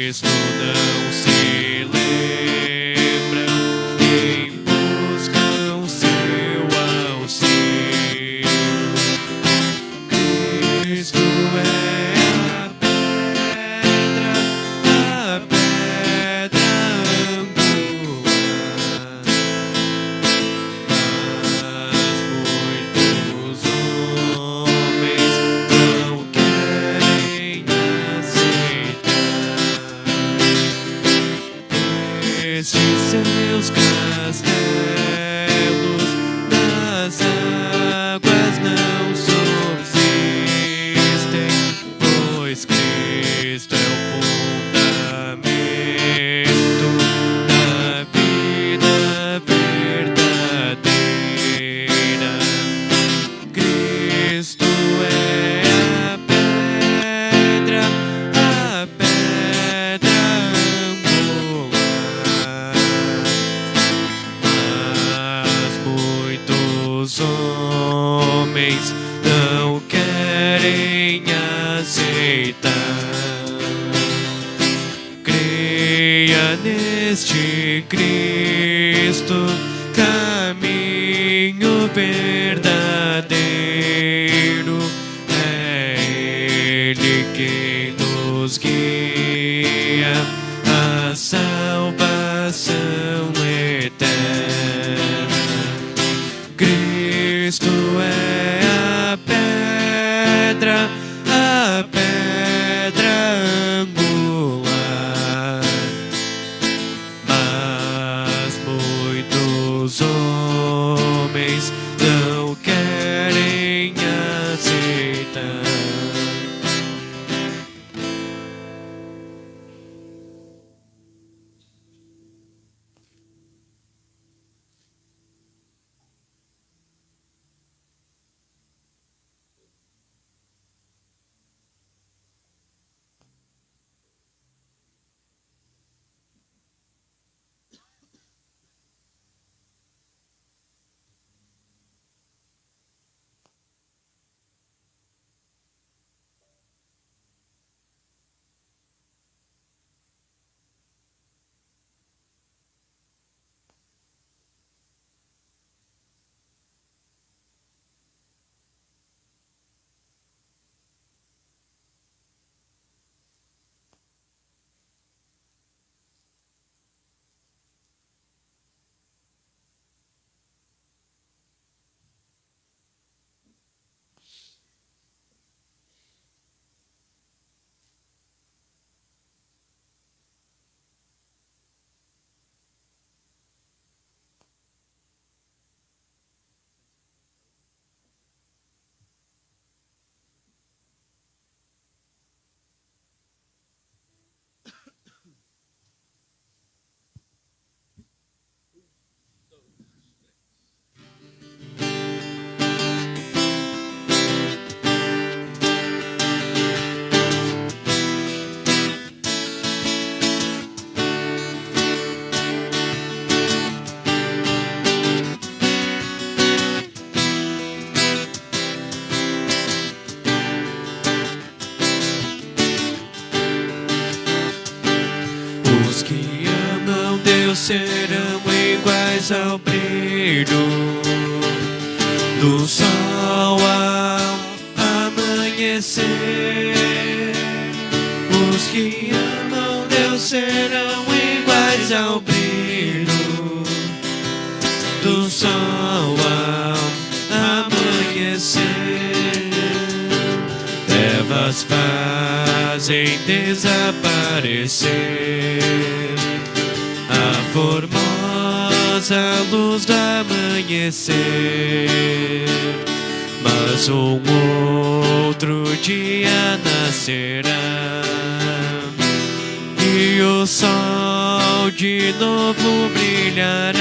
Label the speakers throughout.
Speaker 1: Cristo não se lembram, nem buscam seu auxílio. Cristo é a pedra angular. Mas muitos homens não querem aceitar esses seus castelos nas águas não subsistem, pois Cristo é o fundamento da vida verdadeira. Cristo é a pedra angular. Mas muitos homens não querem aceitar. Creia neste Cristo, caminho verdadeiro. É Ele quem nos guia à salvação eterna. Cristo é a pedra angular. Mas muitos homens não querem aceitar. Os que amam Deus serão iguais ao brilho do sol ao amanhecer. Os que amam Deus serão iguais ao brilho do sol ao amanhecer. Trevas fazem desaparecer a formosa luz do amanhecer. Mas um outro dia nascerá e o sol de novo brilhará.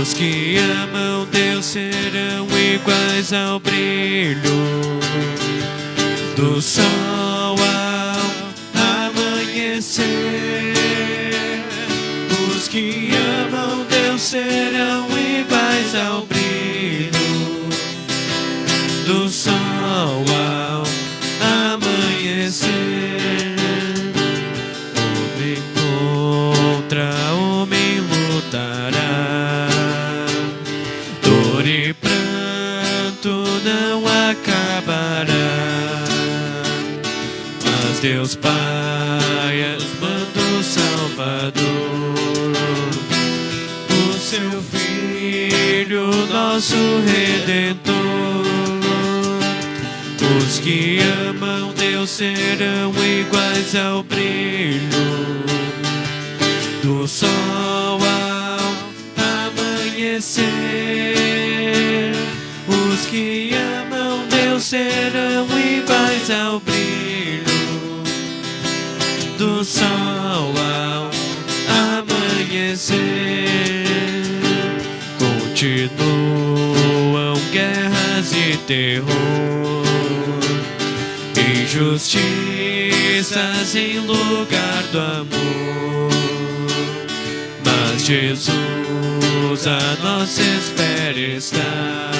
Speaker 1: Os que amam Deus serão iguais ao brilho do sol ao amanhecer. Os que amam Deus serão iguais ao brilho do sol ao amanhecer. Deus Pai és manto Salvador, o seu Filho, nosso Redentor. Os que amam Deus serão iguais ao brilho do sol ao amanhecer. Os que amam Deus serão iguais ao brilho do sol ao amanhecer. Continuam guerras e terror, injustiças em lugar do amor, mas Jesus a nossa espera está,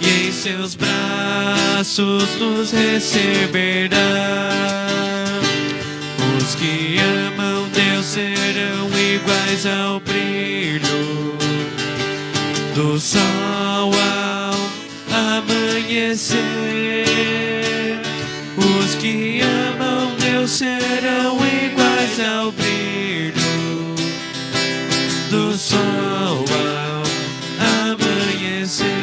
Speaker 1: e em seus braços nos receberá. Os que amam Deus serão iguais ao brilho do sol ao amanhecer. Os que amam Deus serão iguais ao brilho do sol ao amanhecer.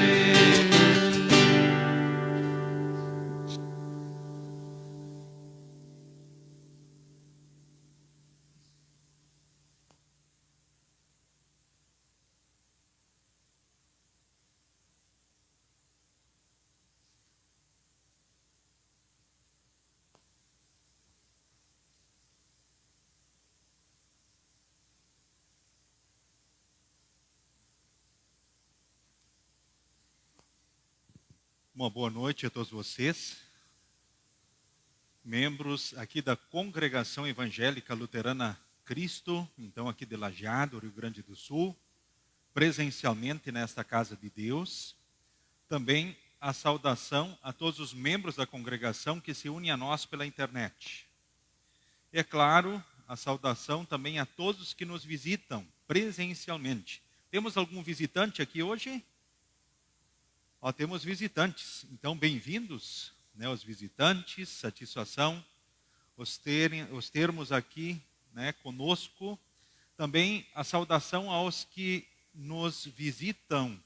Speaker 2: Uma boa noite a todos vocês, membros aqui da Congregação Evangélica Luterana Cristo, então aqui de Lajeado, Rio Grande do Sul, presencialmente nesta Casa de Deus. Também a saudação a todos os membros da congregação que se unem a nós pela internet. É claro, a saudação também a todos que nos visitam presencialmente. Temos algum visitante aqui hoje? Temos visitantes, então bem-vindos, né, os visitantes, satisfação os termos aqui, né, conosco. Também a saudação aos que nos visitam,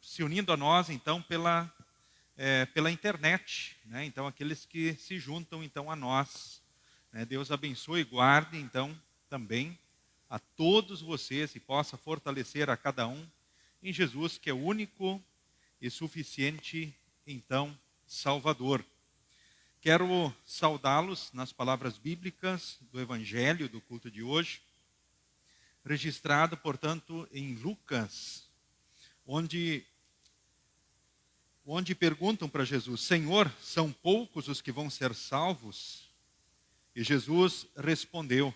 Speaker 2: se unindo a nós então pela internet, né, então aqueles que se juntam então a nós, né, Deus abençoe e guarde então também a todos vocês e possa fortalecer a cada um em Jesus, que é o único e suficiente, então, Salvador. Quero saudá-los nas palavras bíblicas do Evangelho do culto de hoje, registrado, portanto, em Lucas, onde perguntam para Jesus: Senhor, são poucos os que vão ser salvos? E Jesus respondeu: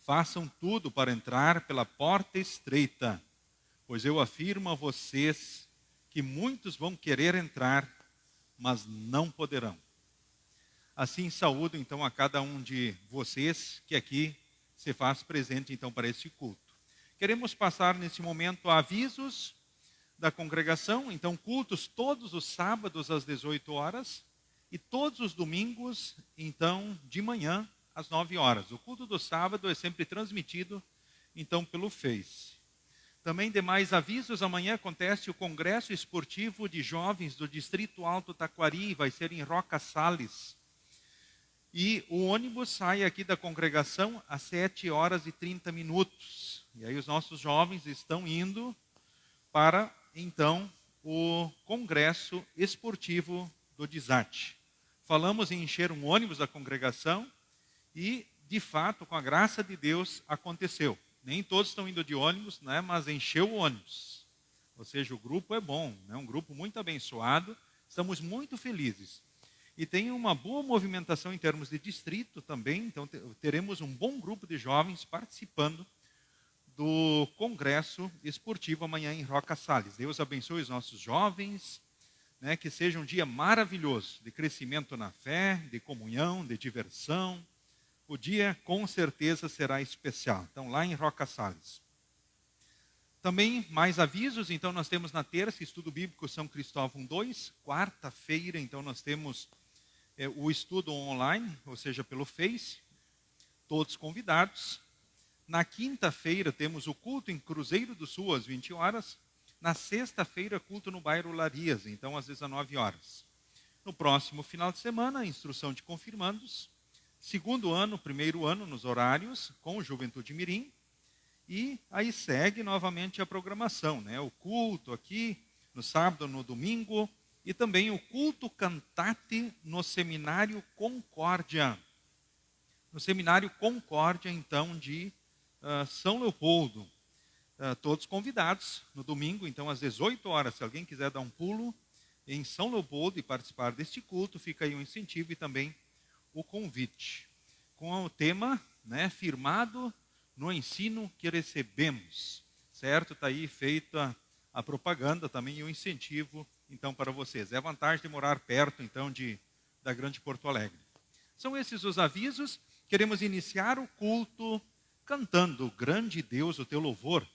Speaker 2: façam tudo para entrar pela porta estreita, pois eu afirmo a vocês que muitos vão querer entrar, mas não poderão. Assim saúdo então a cada um de vocês que aqui se faz presente então para este culto. Queremos passar nesse momento avisos da congregação, então cultos todos os sábados às 18 horas e todos os domingos então de manhã às 9 horas. O culto do sábado é sempre transmitido então pelo Face. Também demais avisos, amanhã acontece o Congresso Esportivo de Jovens do Distrito Alto Taquari, vai ser em Roca Salles. E o ônibus sai aqui da congregação às 7 horas e 30 minutos. E aí os nossos jovens estão indo para, então, o Congresso Esportivo do DISAT. Falamos em encher um ônibus da congregação e, de fato, com a graça de Deus, aconteceu. Nem todos estão indo de ônibus, né, mas encheu o ônibus. Ou seja, o grupo é bom, né, um grupo muito abençoado. Estamos muito felizes. E tem uma boa movimentação em termos de distrito também. Então teremos um bom grupo de jovens participando do Congresso Esportivo amanhã em Roca Salles. Deus abençoe os nossos jovens, né, que seja um dia maravilhoso de crescimento na fé, de comunhão, de diversão. O dia com certeza será especial. Então lá em Roca Salles. Também mais avisos, então nós temos na terça, Estudo Bíblico São Cristóvão 2, quarta-feira, então nós temos o estudo online, ou seja, pelo Face, todos convidados. Na quinta-feira temos o culto em Cruzeiro do Sul, às 20 horas. Na sexta-feira, culto no bairro Larias, então às 19 horas. No próximo final de semana, instrução de confirmandos. Segundo ano, primeiro ano, nos horários, com Juventude Mirim. E aí segue novamente a programação, né? O culto aqui, no sábado, no domingo. E também o culto cantate no Seminário Concórdia. No Seminário Concórdia, então, de São Leopoldo. Todos convidados no domingo, então às 18 horas, se alguém quiser dar um pulo em São Leopoldo e participar deste culto, fica aí o incentivo e também o convite. Com o tema, né, firmado no ensino que recebemos, certo? Está aí feita a propaganda também e o incentivo, então, para vocês. É a vantagem de morar perto, então, da Grande Porto Alegre. São esses os avisos. Queremos iniciar o culto cantando Grande Deus, o teu louvor.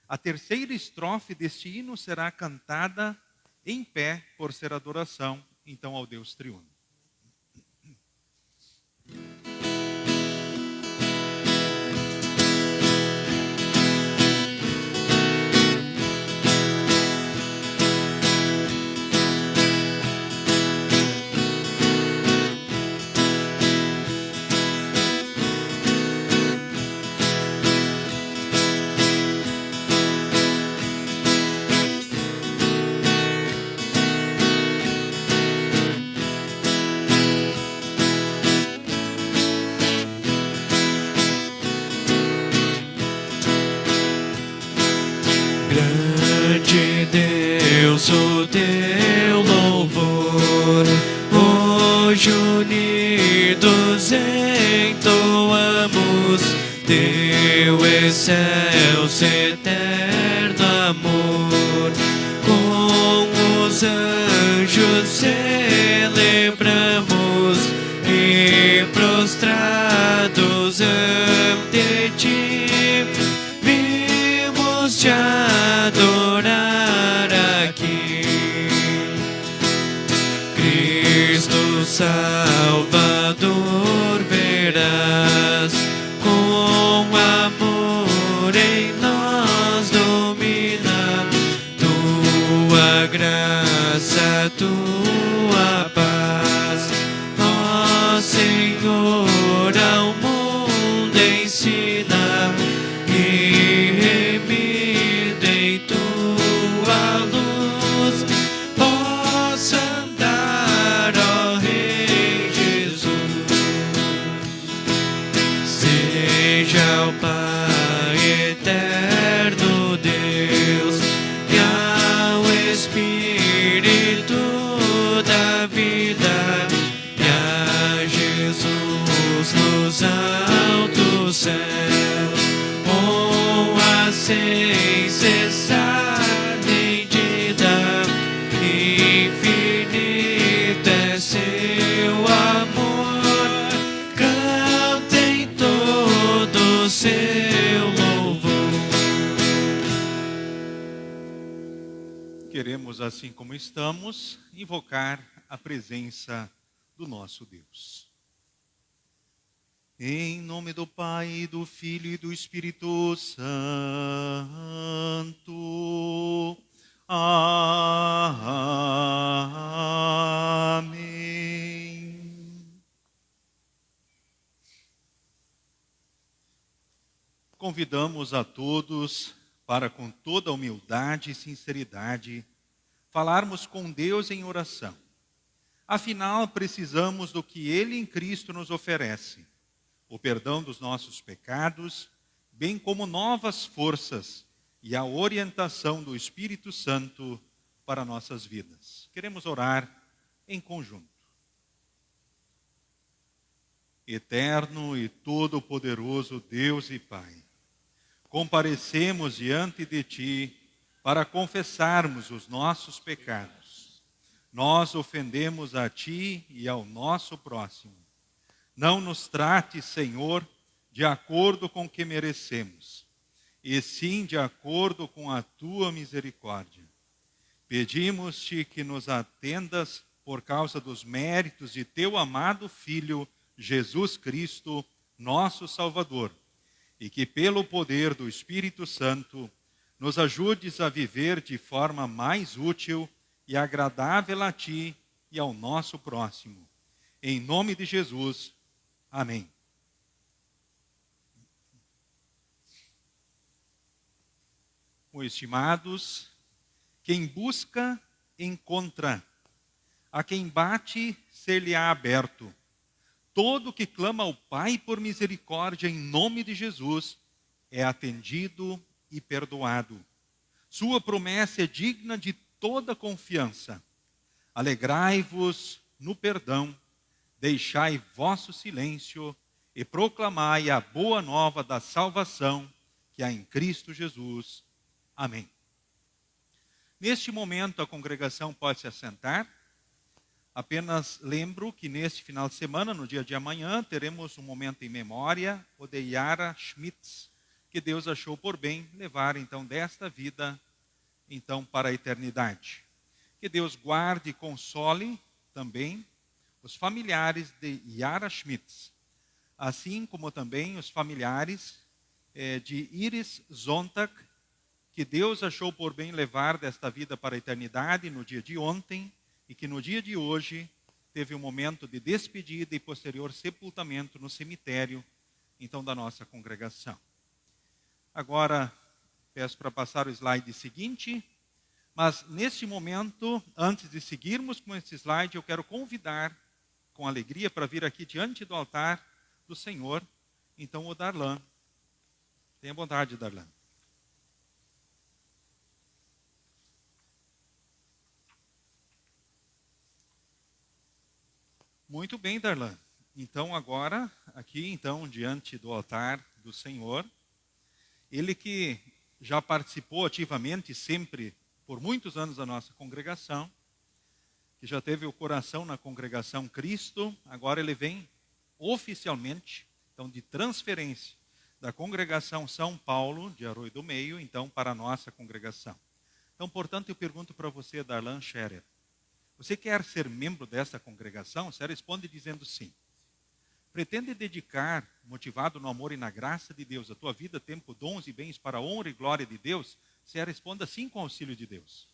Speaker 2: A terceira estrofe deste hino será cantada em pé por ser adoração, então, ao Deus triuno.
Speaker 1: Grande Deus, o teu louvor, hoje unidos entoamos teu excelso eterno amor. Com os anjos celebramos e prostrados ante ti vimos te adorar aqui. Cristo Salvador verás, com amor em nós domina tua graça, tua paz. Ó Senhor, ao mundo ensina e remida em tua luz possa andar, ó Rei Jesus. Seja ao Pai eterno Deus e ao Espírito da vida e a Jesus nos altos céus, honra sem cessar bendita, infinito é seu amor, cantem todo seu louvor.
Speaker 2: Queremos, assim como estamos, invocar a presença do nosso Deus. Em nome do Pai, do Filho e do Espírito Santo. Amém. Convidamos a todos para, com toda humildade e sinceridade, falarmos com Deus em oração. Afinal, precisamos do que Ele em Cristo nos oferece: o perdão dos nossos pecados, bem como novas forças e a orientação do Espírito Santo para nossas vidas. Queremos orar em conjunto. Eterno e todo-poderoso Deus e Pai, comparecemos diante de Ti para confessarmos os nossos pecados. Nós ofendemos a Ti e ao nosso próximo. Não nos trate, Senhor, de acordo com o que merecemos, e sim de acordo com a Tua misericórdia. Pedimos-te que nos atendas por causa dos méritos de teu amado Filho, Jesus Cristo, nosso Salvador, e que pelo poder do Espírito Santo nos ajudes a viver de forma mais útil e agradável a Ti e ao nosso próximo. Em nome de Jesus, amém. Estimados, quem busca, encontra. A quem bate, ser-lhe-á aberto. Todo que clama ao Pai por misericórdia em nome de Jesus é atendido e perdoado. Sua promessa é digna de toda confiança. Alegrai-vos no perdão, deixai vosso silêncio e proclamai a boa nova da salvação que há em Cristo Jesus. Amém. Neste momento a congregação pode se assentar. Apenas lembro que neste final de semana, no dia de amanhã, teremos um momento em memória, o de Yara Schmitz, que Deus achou por bem levar então desta vida então para a eternidade. Que Deus guarde e console também os familiares de Yara Schmitz, assim como também os familiares de Iris Zontag, que Deus achou por bem levar desta vida para a eternidade no dia de ontem, e que no dia de hoje teve um momento de despedida e posterior sepultamento no cemitério, então, da nossa congregação. Agora, peço para passar o slide seguinte, mas neste momento, antes de seguirmos com esse slide, eu quero convidar com alegria para vir aqui diante do altar do Senhor, então o Darlan. Tenha bondade, Darlan. Muito bem, Darlan. Então agora, aqui então, diante do altar do Senhor, ele que já participou ativamente sempre, por muitos anos da nossa congregação, que já teve o coração na congregação Cristo, agora ele vem oficialmente, então de transferência da congregação São Paulo, de Arroio do Meio, então para a nossa congregação. Então, portanto, eu pergunto para você, Darlan Scherer, você quer ser membro dessa congregação? Você responde dizendo sim. Pretende dedicar, motivado no amor e na graça de Deus, a tua vida, tempo, dons e bens para a honra e glória de Deus? Você responda sim com o auxílio de Deus.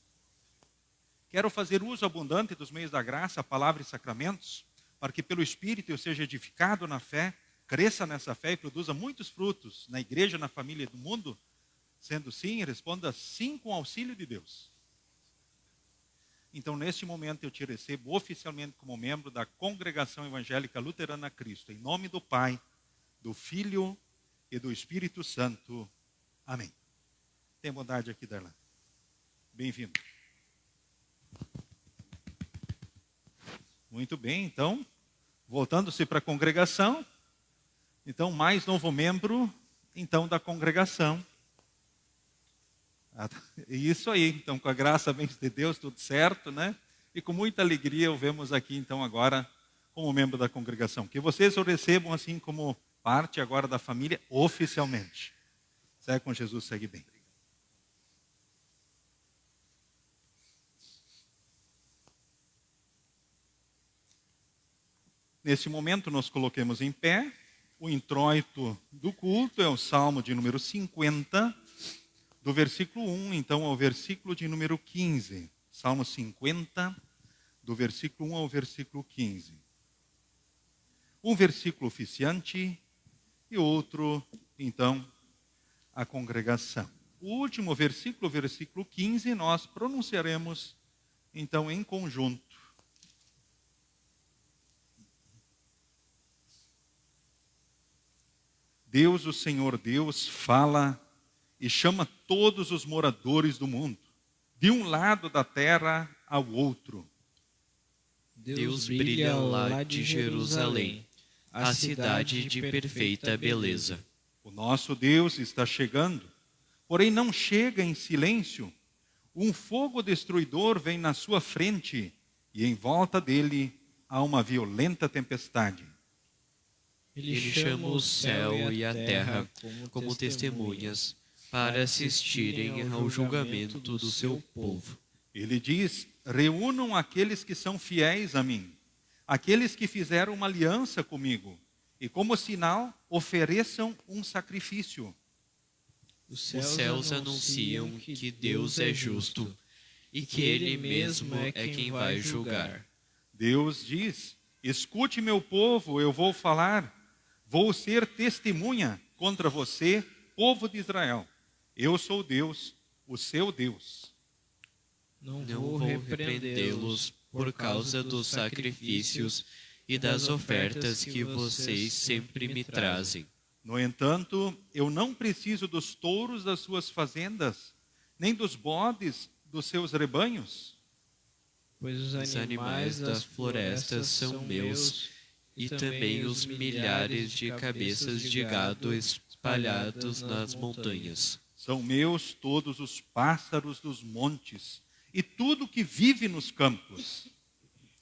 Speaker 2: Quero fazer uso abundante dos meios da graça, palavra e sacramentos, para que pelo Espírito eu seja edificado na fé, cresça nessa fé e produza muitos frutos na igreja, na família e do mundo? Sendo sim, responda sim com o auxílio de Deus. Então, neste momento, eu te recebo oficialmente como membro da Congregação Evangélica Luterana Cristo. Em nome do Pai, do Filho e do Espírito Santo. Amém. Tenha bondade aqui, Darlan. Bem-vindo. Muito bem, então, voltando-se para a congregação. Então, mais novo membro, então, da congregação. Isso aí, então, com a graça bem de Deus, tudo certo, né? E com muita alegria o vemos aqui, então, agora, como membro da congregação. Que vocês o recebam, assim, como parte agora da família, oficialmente. Segue com Jesus, segue bem. Neste momento, nos coloquemos em pé. O introito do culto é o Salmo de número 50, do versículo 1, então, ao versículo de número 15. Salmo 50, do versículo 1 ao versículo 15. Um versículo oficiante e outro, então, a congregação. O último versículo, versículo 15, nós pronunciaremos, então, em conjunto. Deus, o Senhor Deus, fala e chama todos os moradores do mundo, de um lado da terra ao outro.
Speaker 1: Deus brilha lá de Jerusalém, a cidade de perfeita beleza.
Speaker 2: O nosso Deus está chegando, porém não chega em silêncio. Um fogo destruidor vem na sua frente e em volta dele há uma violenta tempestade.
Speaker 1: Ele chama o céu e a terra como testemunhas para assistirem ao julgamento do seu povo.
Speaker 2: Ele diz: reúnam aqueles que são fiéis a mim, aqueles que fizeram uma aliança comigo, e como sinal ofereçam um sacrifício.
Speaker 1: Os céus anunciam que Deus é justo e que Ele mesmo é quem vai julgar.
Speaker 2: Deus diz: escute, meu povo, eu vou falar, vou ser testemunha contra você, povo de Israel. Eu sou Deus, o seu Deus.
Speaker 1: Não vou repreendê-los por causa dos sacrifícios e das ofertas que vocês sempre me trazem.
Speaker 2: No entanto, eu não preciso dos touros das suas fazendas, nem dos bodes dos seus rebanhos.
Speaker 1: Pois os animais das florestas são meus, e também os milhares de cabeças de gado espalhados nas montanhas.
Speaker 2: São meus todos os pássaros dos montes e tudo que vive nos campos.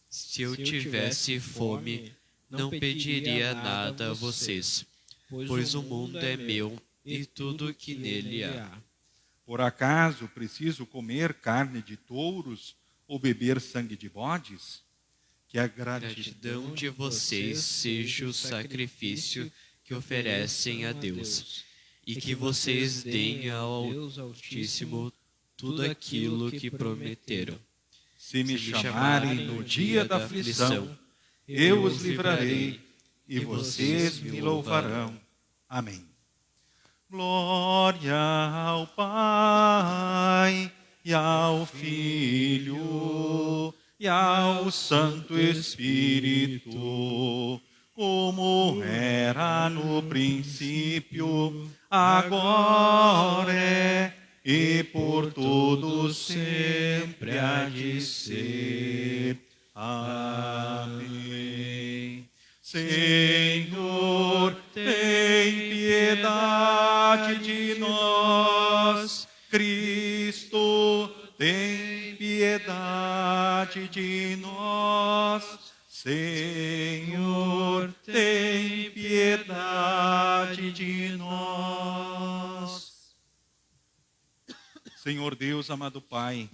Speaker 1: Se eu tivesse fome, não pediria nada a vocês, pois o mundo é meu e tudo que nele há.
Speaker 2: Por acaso preciso comer carne de touros ou beber sangue de bodes? Que a
Speaker 1: Gratidão de vocês seja o sacrifício que oferecem a Deus, e que vocês deem ao Altíssimo tudo aquilo que prometeram.
Speaker 2: Se me chamarem no dia da aflição, eu os livrarei, e vocês me louvarão. Amém. Glória ao Pai, e ao Filho, e ao Santo Espírito, como era no princípio, agora é, e por todos sempre há de ser. Amém. Senhor, tem piedade de nós. Cristo, tem piedade de nós. Senhor, tem piedade de nós. Senhor Deus, amado Pai,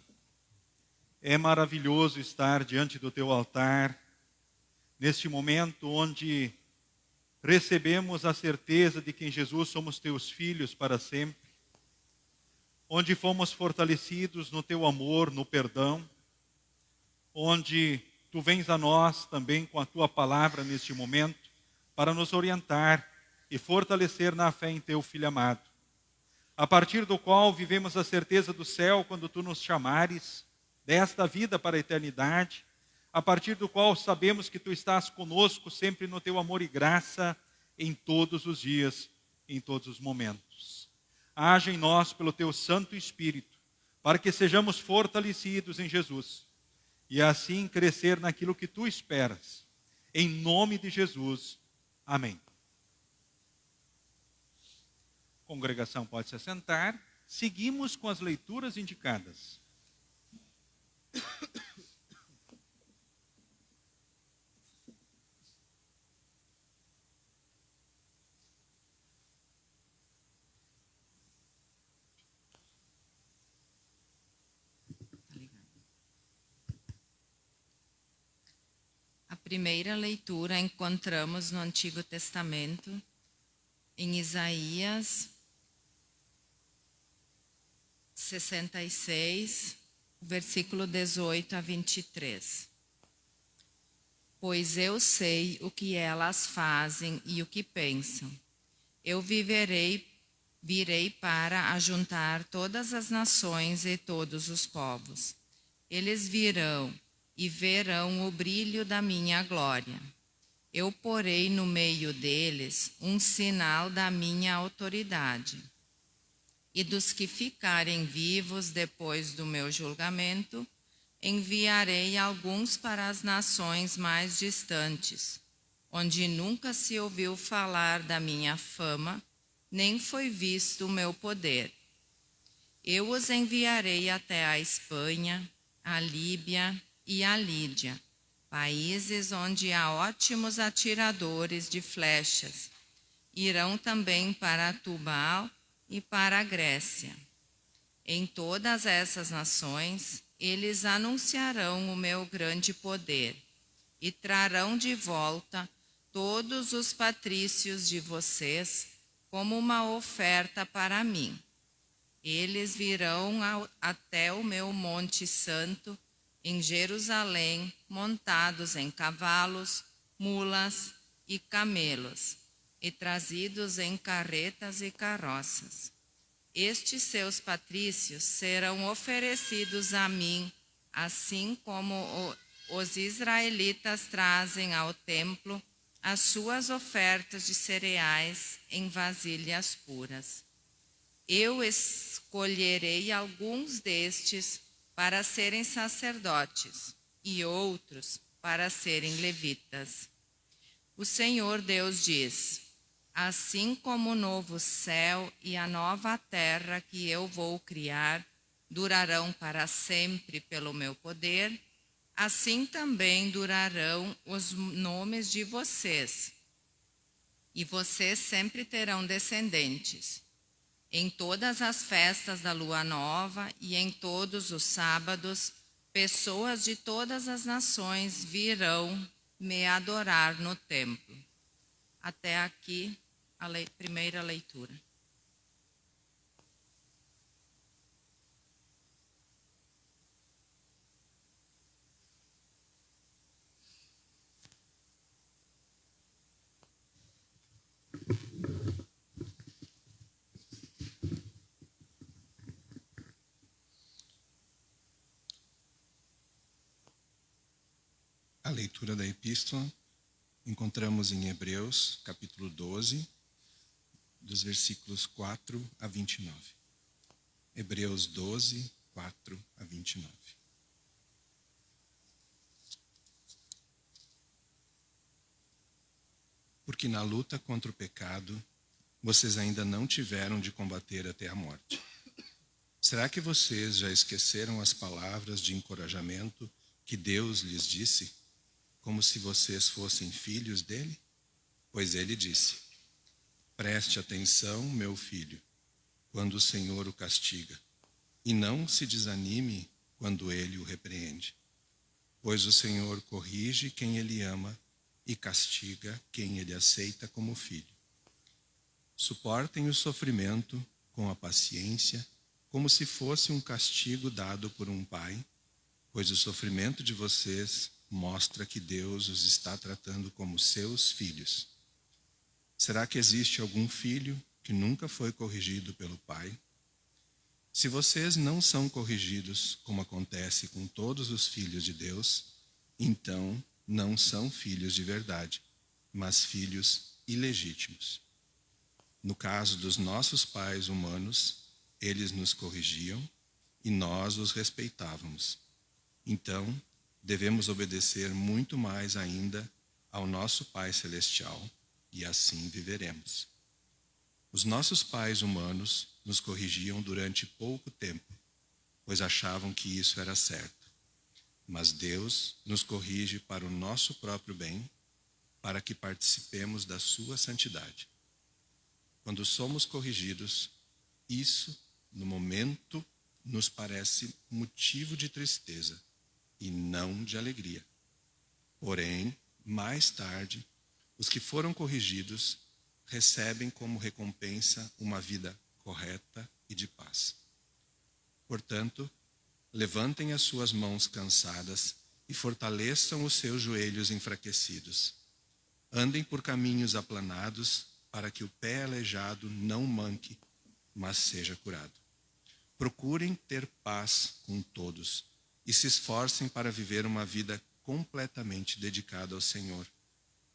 Speaker 2: é maravilhoso estar diante do Teu altar, neste momento onde recebemos a certeza de que em Jesus somos Teus filhos para sempre, onde fomos fortalecidos no Teu amor, no perdão, onde Tu vens a nós também com a Tua palavra neste momento, para nos orientar e fortalecer na fé em Teu Filho amado, a partir do qual vivemos a certeza do céu quando Tu nos chamares, desta vida para a eternidade, a partir do qual sabemos que Tu estás conosco sempre no Teu amor e graça, em todos os dias, em todos os momentos. Age em nós pelo Teu Santo Espírito, para que sejamos fortalecidos em Jesus, e assim crescer naquilo que Tu esperas. Em nome de Jesus. Amém. A congregação pode se assentar. Seguimos com as leituras indicadas.
Speaker 3: A primeira leitura encontramos no Antigo Testamento, em Isaías 66, versículo 18 a 23. Pois eu sei o que elas fazem e o que pensam. Eu virei para ajuntar todas as nações e todos os povos. Eles virão e verão o brilho da minha glória. Eu porei no meio deles um sinal da minha autoridade. E dos que ficarem vivos depois do meu julgamento, enviarei alguns para as nações mais distantes, onde nunca se ouviu falar da minha fama, nem foi visto o meu poder. Eu os enviarei até a Espanha, a Líbia e a Lídia, países onde há ótimos atiradores de flechas. Irão também para Tubal e para a Grécia. Em todas essas nações eles anunciarão o meu grande poder e trarão de volta todos os patrícios de vocês como uma oferta para mim. Eles virão até o meu Monte Santo, em Jerusalém, montados em cavalos, mulas e camelos, e trazidos em carretas e carroças. Estes seus patrícios serão oferecidos a mim, assim como os israelitas trazem ao templo as suas ofertas de cereais em vasilhas puras. Eu escolherei alguns destes para serem sacerdotes e outros para serem levitas. O Senhor Deus diz: assim como o novo céu e a nova terra que eu vou criar durarão para sempre pelo meu poder, assim também durarão os nomes de vocês. E vocês sempre terão descendentes. Em todas as festas da lua nova e em todos os sábados, pessoas de todas as nações virão me adorar no templo. Até aqui a primeira leitura.
Speaker 4: A leitura da epístola encontramos em Hebreus, capítulo 12, dos versículos 4 a 29. Hebreus 12, 4 a 29. Porque na luta contra o pecado, vocês ainda não tiveram de combater até a morte. Será que vocês já esqueceram as palavras de encorajamento que Deus lhes disse, como se vocês fossem filhos dele? Pois ele disse: preste atenção, meu filho, quando o Senhor o castiga, e não se desanime quando ele o repreende. Pois o Senhor corrige quem ele ama e castiga quem ele aceita como filho. Suportem o sofrimento com a paciência, como se fosse um castigo dado por um pai, pois o sofrimento de vocês mostra que Deus os está tratando como seus filhos. Será que existe algum filho que nunca foi corrigido pelo pai? Se vocês não são corrigidos, como acontece com todos os filhos de Deus, então não são filhos de verdade, mas filhos ilegítimos. No caso dos nossos pais humanos, eles nos corrigiam e nós os respeitávamos. Então, devemos obedecer muito mais ainda ao nosso Pai Celestial, e assim viveremos. Os nossos pais humanos nos corrigiam durante pouco tempo, pois achavam que isso era certo. Mas Deus nos corrige para o nosso próprio bem, para que participemos da sua santidade. Quando somos corrigidos, isso, no momento, nos parece motivo de tristeza e não de alegria. Porém, mais tarde, os que foram corrigidos recebem como recompensa uma vida correta e de paz. Portanto, levantem as suas mãos cansadas e fortaleçam os seus joelhos enfraquecidos. Andem por caminhos aplanados para que o pé aleijado não manque, mas seja curado. Procurem ter paz com todos e se esforcem para viver uma vida completamente dedicada ao Senhor,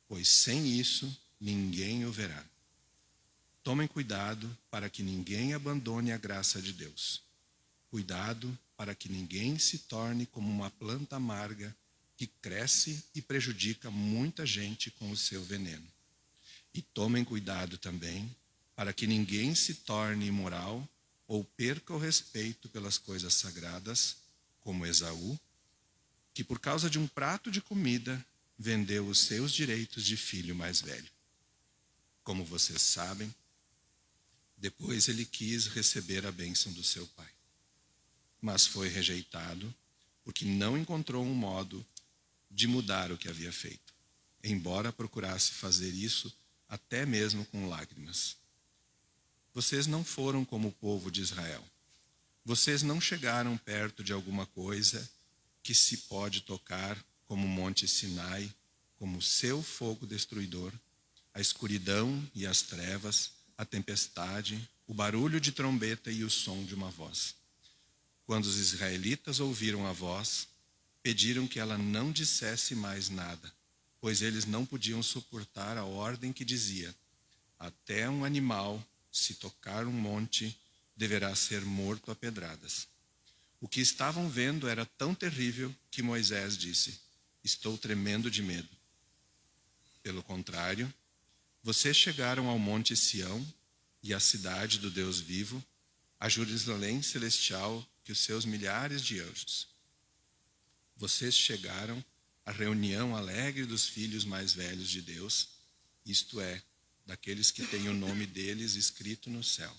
Speaker 4: pois sem isso ninguém o verá. Tomem cuidado para que ninguém abandone a graça de Deus. Cuidado para que ninguém se torne como uma planta amarga que cresce e prejudica muita gente com o seu veneno. E tomem cuidado também para que ninguém se torne imoral ou perca o respeito pelas coisas sagradas, como Esaú, que por causa de um prato de comida vendeu os seus direitos de filho mais velho. Como vocês sabem, depois ele quis receber a bênção do seu pai, mas foi rejeitado porque não encontrou um modo de mudar o que havia feito, embora procurasse fazer isso até mesmo com lágrimas. Vocês não foram como o povo de Israel. Vocês não chegaram perto de alguma coisa que se pode tocar, como o Monte Sinai, como o seu fogo destruidor, a escuridão e as trevas, a tempestade, o barulho de trombeta e o som de uma voz. Quando os israelitas ouviram a voz, pediram que ela não dissesse mais nada, pois eles não podiam suportar a ordem que dizia: até um animal, se tocar um monte, deverá ser morto a pedradas. O que estavam vendo era tão terrível que Moisés disse: estou tremendo de medo. Pelo contrário, vocês chegaram ao Monte Sião e à cidade do Deus vivo, a Jerusalém celestial que os seus milhares de anjos. Vocês chegaram à reunião alegre dos filhos mais velhos de Deus, isto é, daqueles que têm o nome deles escrito no céu.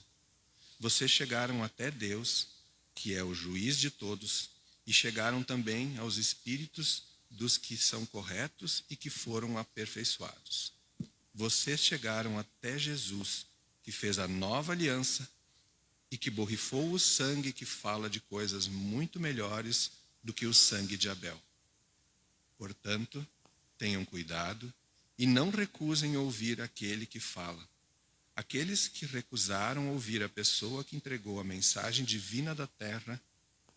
Speaker 4: Vocês chegaram até Deus, que é o juiz de todos, e chegaram também aos espíritos dos que são corretos e que foram aperfeiçoados. Vocês chegaram até Jesus, que fez a nova aliança e que borrifou o sangue que fala de coisas muito melhores do que o sangue de Abel. Portanto, tenham cuidado e não recusem ouvir aquele que fala. Aqueles que recusaram ouvir a pessoa que entregou a mensagem divina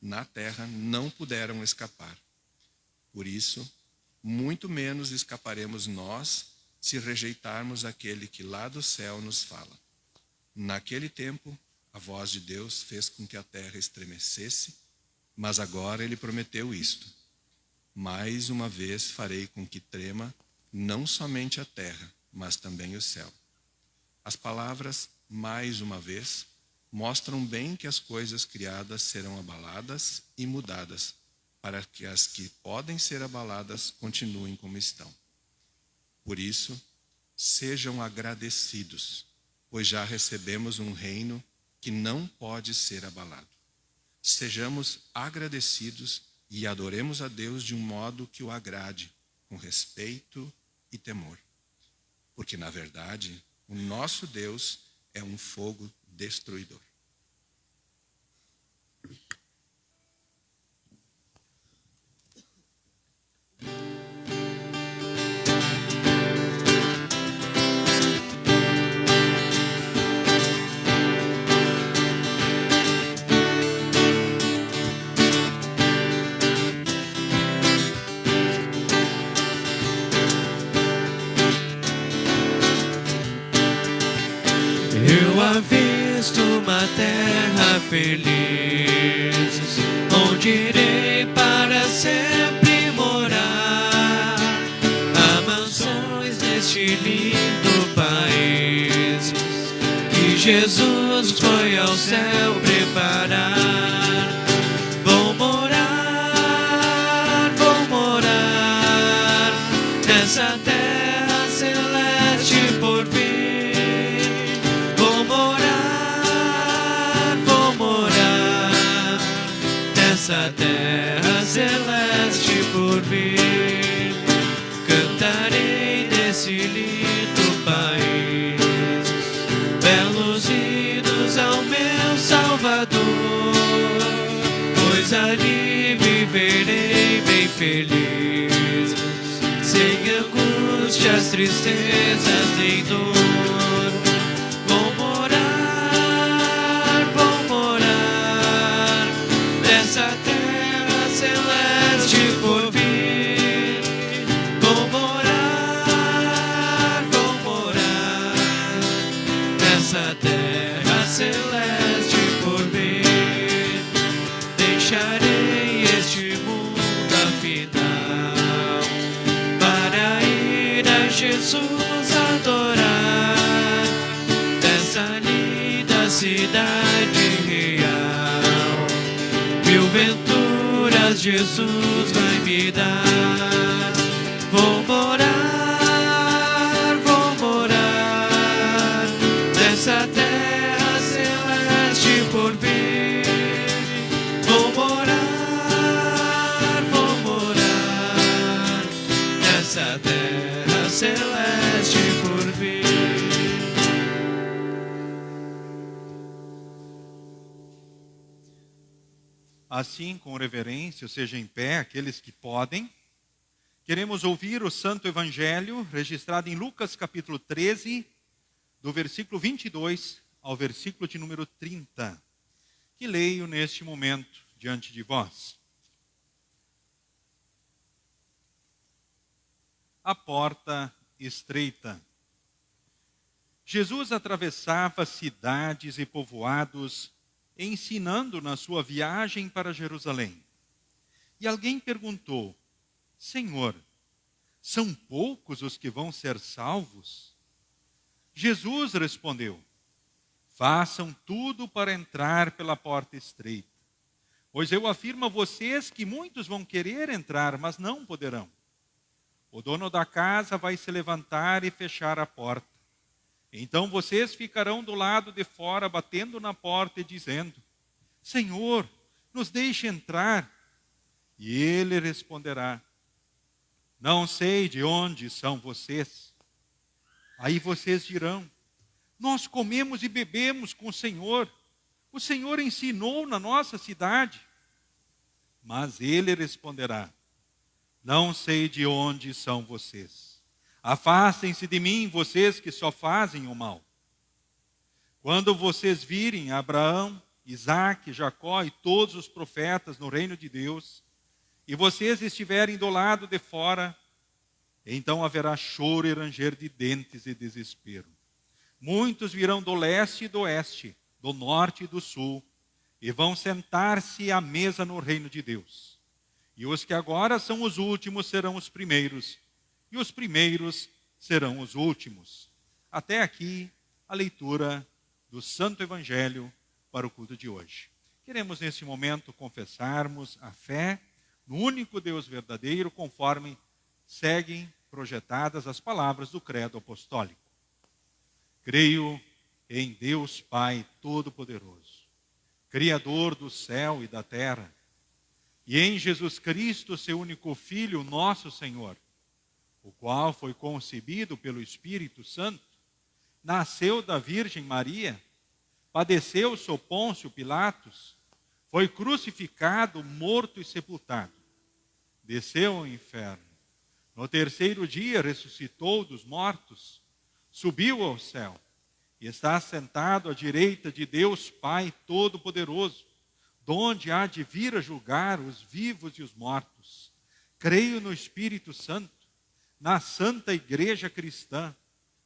Speaker 4: na terra não puderam escapar. Por isso, muito menos escaparemos nós se rejeitarmos aquele que lá do céu nos fala. Naquele tempo, a voz de Deus fez com que a terra estremecesse, mas agora ele prometeu isto: mais uma vez farei com que trema não somente a terra, mas também o céu. As palavras mais uma vez mostram bem que as coisas criadas serão abaladas e mudadas, para que as que podem ser abaladas continuem como estão. Por isso, sejam agradecidos, pois já recebemos um reino que não pode ser abalado. Sejamos agradecidos e adoremos a Deus de um modo que o agrade, com respeito e temor. Porque, na verdade, o nosso Deus é um fogo destruidor.
Speaker 1: Eu avisto uma terra feliz, onde irei para sempre morar. Há mansões neste lindo país, que Jesus foi ao céu preparar. Vou morar nessa terra celeste por vir. Essa terra celeste por vir, cantarei desse lindo país, belos hinos ao meu Salvador, pois ali viverei bem feliz, sem angústias, tristezas nem dor. Vou morar nessa terra celeste por vir. Vou morar nessa terra celeste por vir. Deixarei este mundo afinal para ir a Jesus adorar nessa linda cidade real. Mil venturas Jesus vai me dar. Vou morar nessa terra celeste por vir. Vou morar
Speaker 2: assim com reverência, ou seja, em pé, aqueles que podem. Queremos ouvir o Santo Evangelho registrado em Lucas capítulo 13, do versículo 22 ao versículo de número 30, que leio neste momento diante de vós. A porta estreita. Jesus atravessava cidades e povoados, ensinando na sua viagem para Jerusalém. E alguém perguntou: Senhor, são poucos os que vão ser salvos? Jesus respondeu: façam tudo para entrar pela porta estreita. Pois eu afirmo a vocês que muitos vão querer entrar, mas não poderão. O dono da casa vai se levantar e fechar a porta. Então vocês ficarão do lado de fora, batendo na porta e dizendo: Senhor, nos deixe entrar. E ele responderá: não sei de onde são vocês. Aí vocês dirão: nós comemos e bebemos com o Senhor ensinou na nossa cidade. Mas ele responderá: não sei de onde são vocês. Afastem-se de mim, vocês que só fazem o mal. Quando vocês virem Abraão, Isaque, Jacó e todos os profetas no reino de Deus, e vocês estiverem do lado de fora, então haverá choro e ranger de dentes e desespero. Muitos virão do leste e do oeste, do norte e do sul, e vão sentar-se à mesa no reino de Deus. E os que agora são os últimos serão os primeiros, e os primeiros serão os últimos. Até aqui a leitura do Santo Evangelho para o culto de hoje. Queremos nesse momento confessarmos a fé no único Deus verdadeiro, conforme seguem projetadas as palavras do credo apostólico. Creio em Deus Pai Todo-Poderoso, Criador do céu e da terra, e em Jesus Cristo, seu único Filho, nosso Senhor, o qual foi concebido pelo Espírito Santo, nasceu da Virgem Maria, padeceu sob Pôncio Pilatos, foi crucificado, morto e sepultado, desceu ao inferno. No terceiro dia ressuscitou dos mortos, subiu ao céu e está sentado à direita de Deus Pai Todo-Poderoso, donde há de vir a julgar os vivos e os mortos. Creio no Espírito Santo, na Santa Igreja Cristã,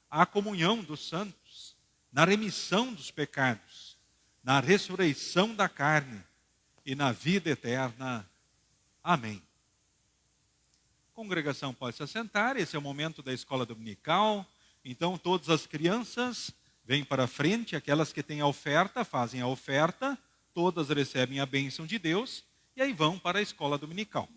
Speaker 2: a comunhão dos santos, na remissão dos pecados, na ressurreição da carne e na vida eterna. Amém. Congregação pode se assentar, esse é o momento da escola dominical. Então todas as crianças vêm para frente, aquelas que têm a oferta, fazem a oferta, todas recebem a bênção de Deus e aí vão para a escola dominical.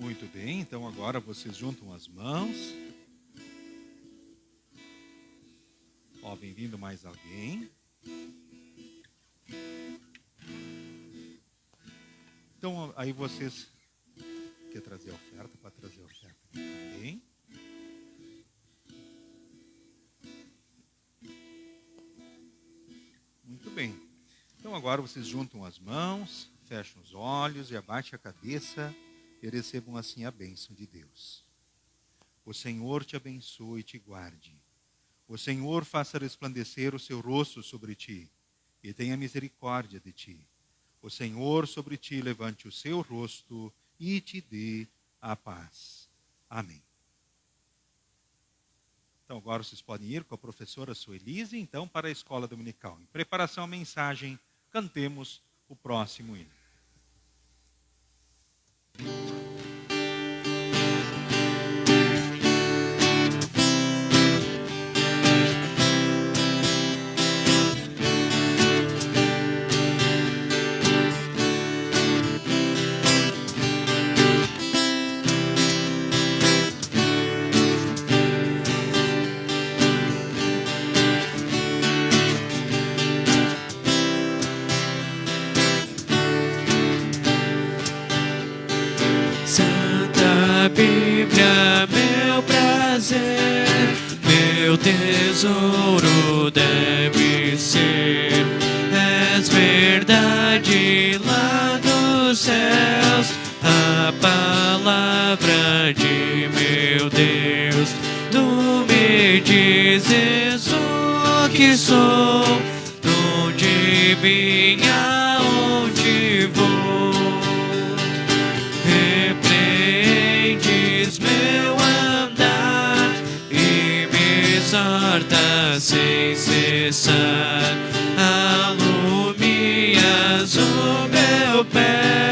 Speaker 2: Muito bem, então agora vocês juntam as mãos. Ó, vem vindo mais alguém. Então aí vocês quer trazer a oferta, para trazer a oferta também. Muito bem. Então agora vocês juntam as mãos, fecham os olhos e abaixem a cabeça e recebam assim a bênção de Deus. O Senhor te abençoe e te guarde. O Senhor faça resplandecer o seu rosto sobre ti e tenha misericórdia de ti. O Senhor sobre ti levante o seu rosto e te dê a paz. Amém. Então agora vocês podem ir com a professora Suelise, então, para a escola dominical. Em preparação à mensagem, cantemos o próximo hino.
Speaker 1: Santa Bíblia, meu prazer, meu tesouro deve ser. És verdade lá dos céus, a palavra de meu Deus. Tu me dizes o que sou, onde vim, aonde vou. Repreendes meu andar e me exortas sem cessar. Alumias o meu pé,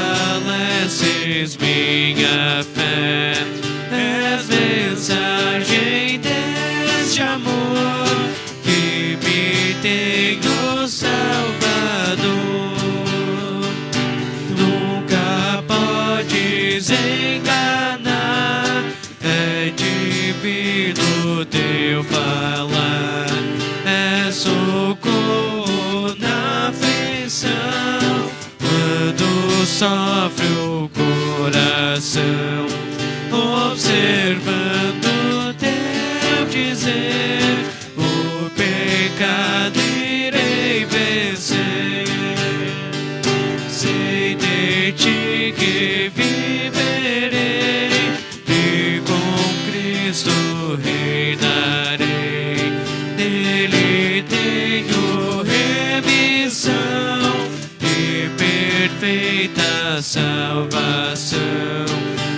Speaker 1: fortaleces minha fé. És mensagem deste amor que me tem o Salvador. Nunca podes enganar, é divino teu falar. É socorro na aflição, quando sofre o coração. Observando teu dizer, o pecado irei vencer. Sei de ti que viverei e com Cristo reinarei. Nele tenho remissão e perfeita salvação.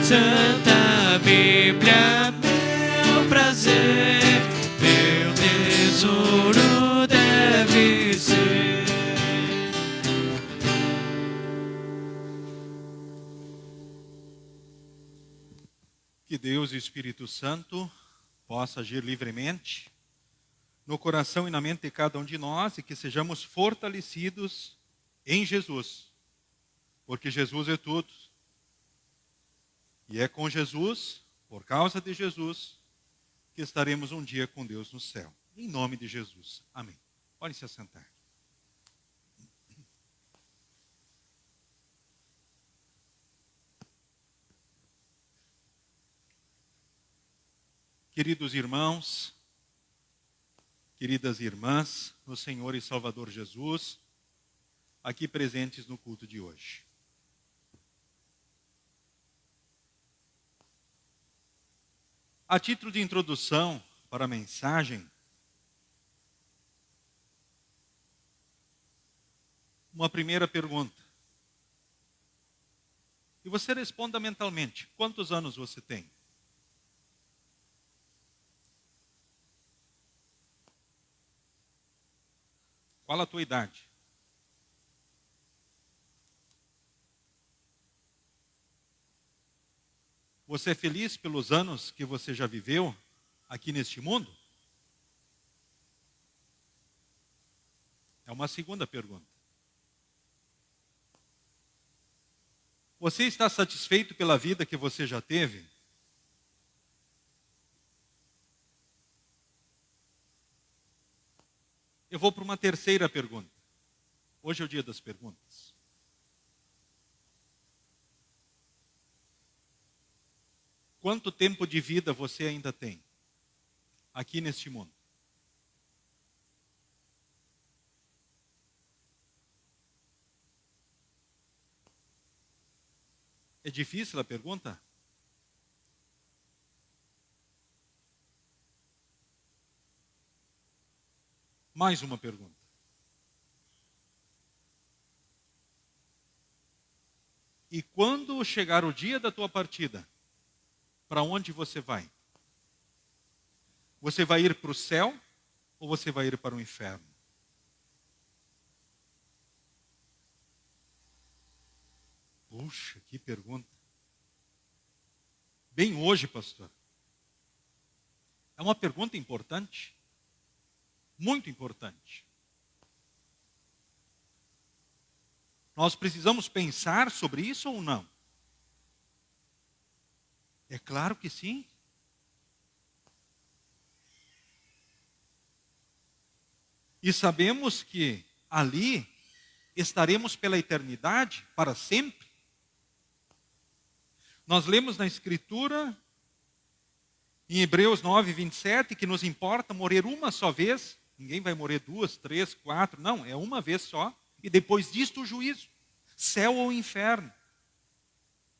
Speaker 1: Santa Bíblia, meu prazer, meu tesouro deve ser.
Speaker 2: Que Deus e o Espírito Santo possa agir livremente no coração e na mente de cada um de nós e que sejamos fortalecidos em Jesus, porque Jesus é tudo. E é com Jesus, por causa de Jesus, que estaremos um dia com Deus no céu. Em nome de Jesus. Amém. Podem se assentar. Queridos irmãos, queridas irmãs, no Senhor e Salvador Jesus, aqui presentes no culto de hoje. A título de introdução para a mensagem, uma primeira pergunta. E você responda mentalmente. Quantos anos você tem? Qual a tua idade? Você é feliz pelos anos que você já viveu aqui neste mundo? É uma segunda pergunta. Você está satisfeito pela vida que você já teve? Eu vou para uma terceira pergunta. Hoje é o dia das perguntas. Quanto tempo de vida você ainda tem aqui neste mundo? É difícil a pergunta? Mais uma pergunta. E quando chegar o dia da tua partida, para onde você vai? Você vai ir para o céu ou você vai ir para o inferno? Puxa, que pergunta. Bem hoje, pastor. É uma pergunta importante. Muito importante. Nós precisamos pensar sobre isso ou não? É claro que sim. E sabemos que ali estaremos pela eternidade, para sempre. Nós lemos na Escritura, em Hebreus 9, 27, que nos importa morrer uma só vez. Ninguém vai morrer 2, 3, 4, não, é uma vez só. E depois disto o juízo, céu ou inferno.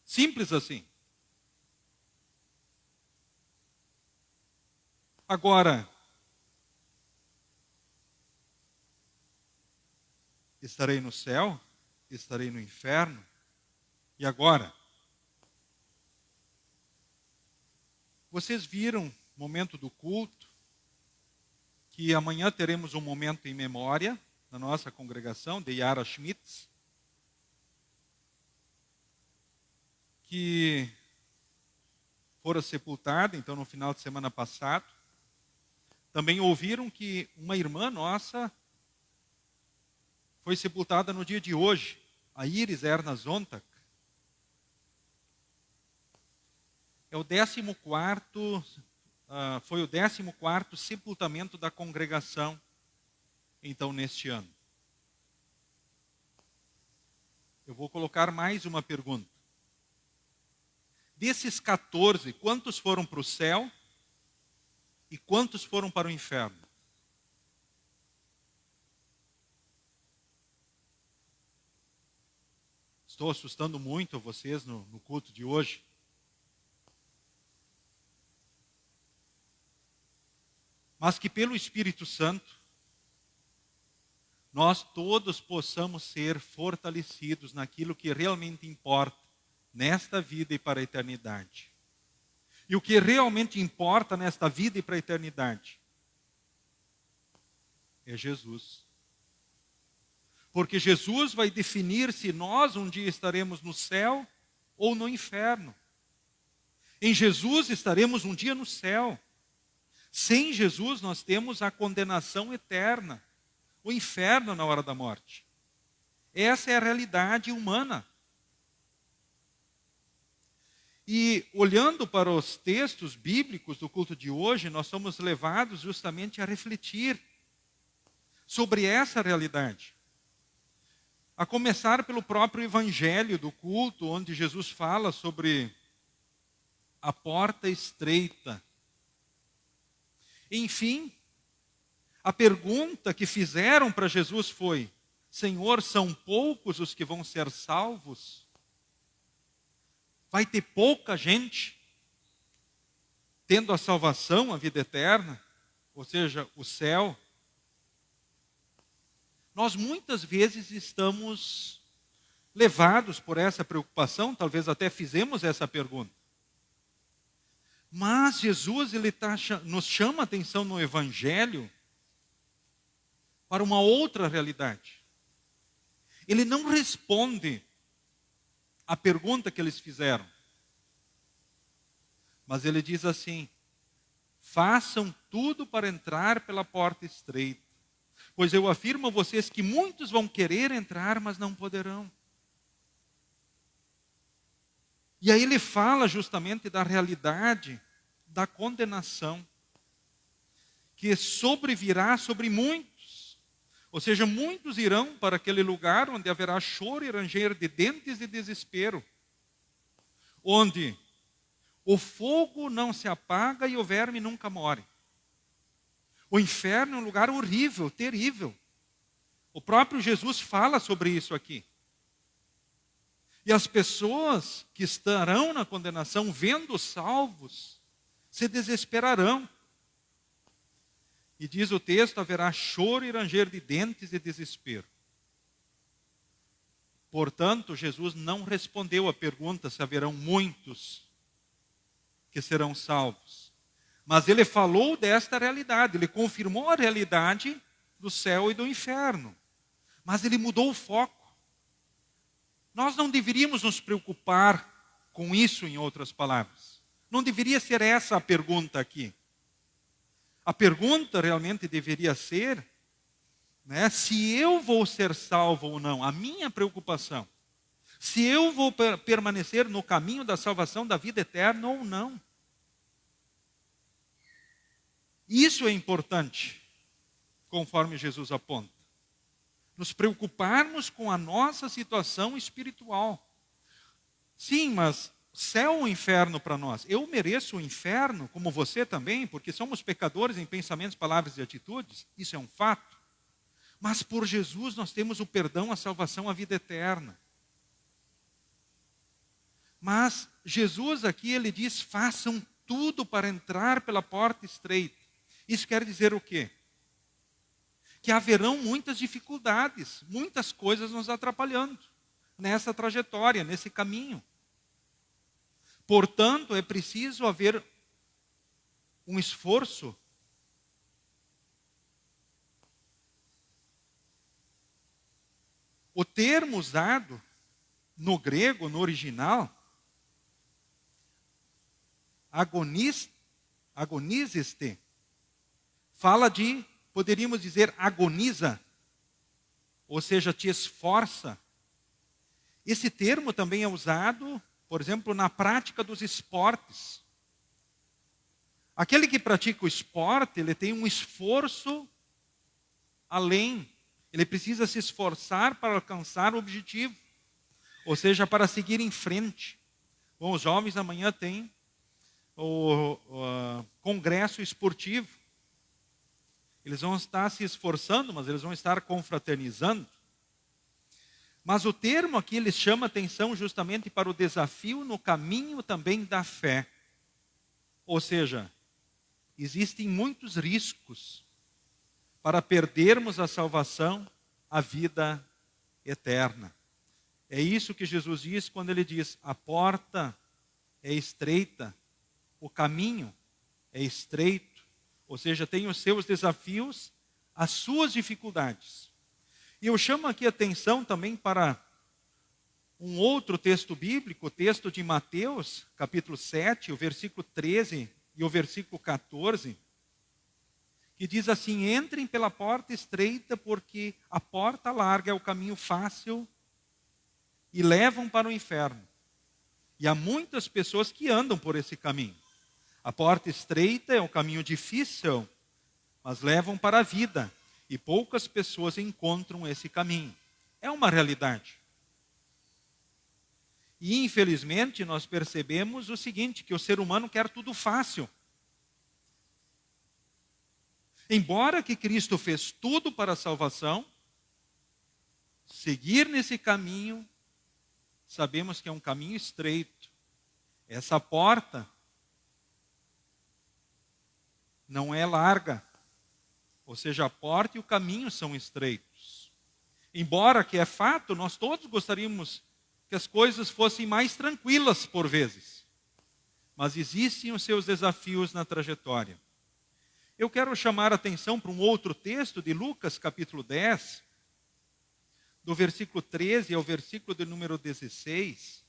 Speaker 2: Simples assim. Agora, estarei no céu, estarei no inferno, e agora? Vocês viram no momento do culto, que amanhã teremos um momento em memória na nossa congregação, de Yara Schmitz, que fora sepultada, então, no final de semana passado. Também ouviram que uma irmã nossa foi sepultada no dia de hoje, a Iris Erna Zontak. É o 14º, foi o 14º sepultamento da congregação, então, neste ano. Eu vou colocar mais uma pergunta. Desses 14, quantos foram para o céu e quantos foram para o inferno? Estou assustando muito vocês no culto de hoje. Mas que pelo Espírito Santo, nós todos possamos ser fortalecidos naquilo que realmente importa nesta vida e para a eternidade. E o que realmente importa nesta vida e para a eternidade é Jesus. Porque Jesus vai definir se nós um dia estaremos no céu ou no inferno. Em Jesus estaremos um dia no céu. Sem Jesus nós temos a condenação eterna, o inferno na hora da morte. Essa é a realidade humana. E olhando para os textos bíblicos do culto de hoje, nós somos levados justamente a refletir sobre essa realidade. A começar pelo próprio evangelho do culto, onde Jesus fala sobre a porta estreita. Enfim, a pergunta que fizeram para Jesus foi: Senhor, são poucos os que vão ser salvos? Vai ter pouca gente tendo a salvação, a vida eterna, ou seja, o céu? Nós muitas vezes estamos levados por essa preocupação, talvez até fizemos essa pergunta. Mas Jesus nos chama a atenção no Evangelho para uma outra realidade. Ele não responde a pergunta que eles fizeram. Mas ele diz assim: façam tudo para entrar pela porta estreita. Pois eu afirmo a vocês que muitos vão querer entrar, mas não poderão. E aí ele fala justamente da realidade da condenação, que sobrevirá sobre muitos. Ou seja, muitos irão para aquele lugar onde haverá choro e ranger de dentes e desespero, onde o fogo não se apaga e o verme nunca morre. O inferno é um lugar horrível, terrível. O próprio Jesus fala sobre isso aqui. E as pessoas que estarão na condenação, vendo os salvos, se desesperarão. E diz o texto: haverá choro e ranger de dentes e desespero. Portanto, Jesus não respondeu à pergunta se haverão muitos que serão salvos. Mas ele falou desta realidade, ele confirmou a realidade do céu e do inferno. Mas ele mudou o foco. Nós não deveríamos nos preocupar com isso, em outras palavras. Não deveria ser essa a pergunta aqui. A pergunta realmente deveria ser, né, se eu vou ser salvo ou não. A minha preocupação. Se eu vou permanecer no caminho da salvação da vida eterna ou não. Isso é importante, conforme Jesus aponta. Nos preocuparmos com a nossa situação espiritual. Sim, mas céu ou inferno para nós? Eu mereço o inferno, como você também, porque somos pecadores em pensamentos, palavras e atitudes. Isso é um fato. Mas por Jesus nós temos o perdão, a salvação, a vida eterna. Mas Jesus aqui, ele diz, façam tudo para entrar pela porta estreita. Isso quer dizer o quê? Que haverão muitas dificuldades, muitas coisas nos atrapalhando nessa trajetória, nesse caminho. Portanto, é preciso haver um esforço o termo usado no grego, no original, agonizeste, fala de, poderíamos dizer, agoniza, ou seja, te esforça. Esse termo também é usado, por exemplo, na prática dos esportes. Aquele que pratica o esporte, ele tem um esforço além. Ele precisa se esforçar para alcançar o objetivo, ou seja, para seguir em frente. Bom, os jovens amanhã têm o congresso esportivo. Eles vão estar se esforçando, mas eles vão estar confraternizando. Mas o termo aqui, ele chama atenção justamente para o desafio no caminho também da fé. Ou seja, existem muitos riscos para perdermos a salvação, a vida eterna. É isso que Jesus diz quando ele diz, a porta é estreita, o caminho é estreito. Ou seja, tem os seus desafios, as suas dificuldades. E eu chamo aqui a atenção também para um outro texto bíblico, o texto de Mateus, capítulo 7, o versículo 13 e o versículo 14, que diz assim, entrem pela porta estreita, porque a porta larga é o caminho fácil e levam para o inferno. E há muitas pessoas que andam por esse caminho. A porta estreita é um caminho difícil, mas levam para a vida. E poucas pessoas encontram esse caminho. É uma realidade. E infelizmente nós percebemos o seguinte, que o ser humano quer tudo fácil. Embora que Cristo fez tudo para a salvação, seguir nesse caminho, sabemos que é um caminho estreito. Essa porta não é larga, ou seja, a porta e o caminho são estreitos. Embora que é fato, nós todos gostaríamos que as coisas fossem mais tranquilas por vezes, mas existem os seus desafios na trajetória. Eu quero chamar a atenção para um outro texto de Lucas, capítulo 10, do versículo 13 ao versículo de número 16,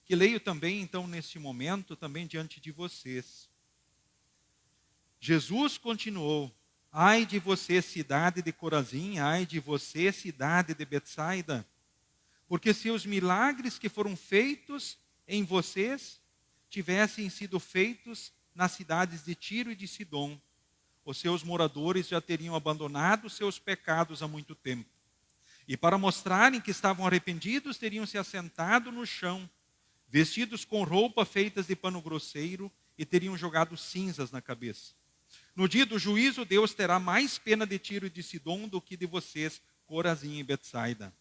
Speaker 2: que leio também, então, neste momento, também diante de vocês. Jesus continuou, ai de você, cidade de Corazim, ai de você, cidade de Betsaida, porque se os milagres que foram feitos em vocês tivessem sido feitos nas cidades de Tiro e de Sidom, os seus moradores já teriam abandonado seus pecados há muito tempo. E para mostrarem que estavam arrependidos, teriam se assentado no chão, vestidos com roupa feitas de pano grosseiro, e teriam jogado cinzas na cabeça. No dia do juízo, Deus terá mais pena de Tiro e de Sidom do que de vocês, Corazim e Betsaida.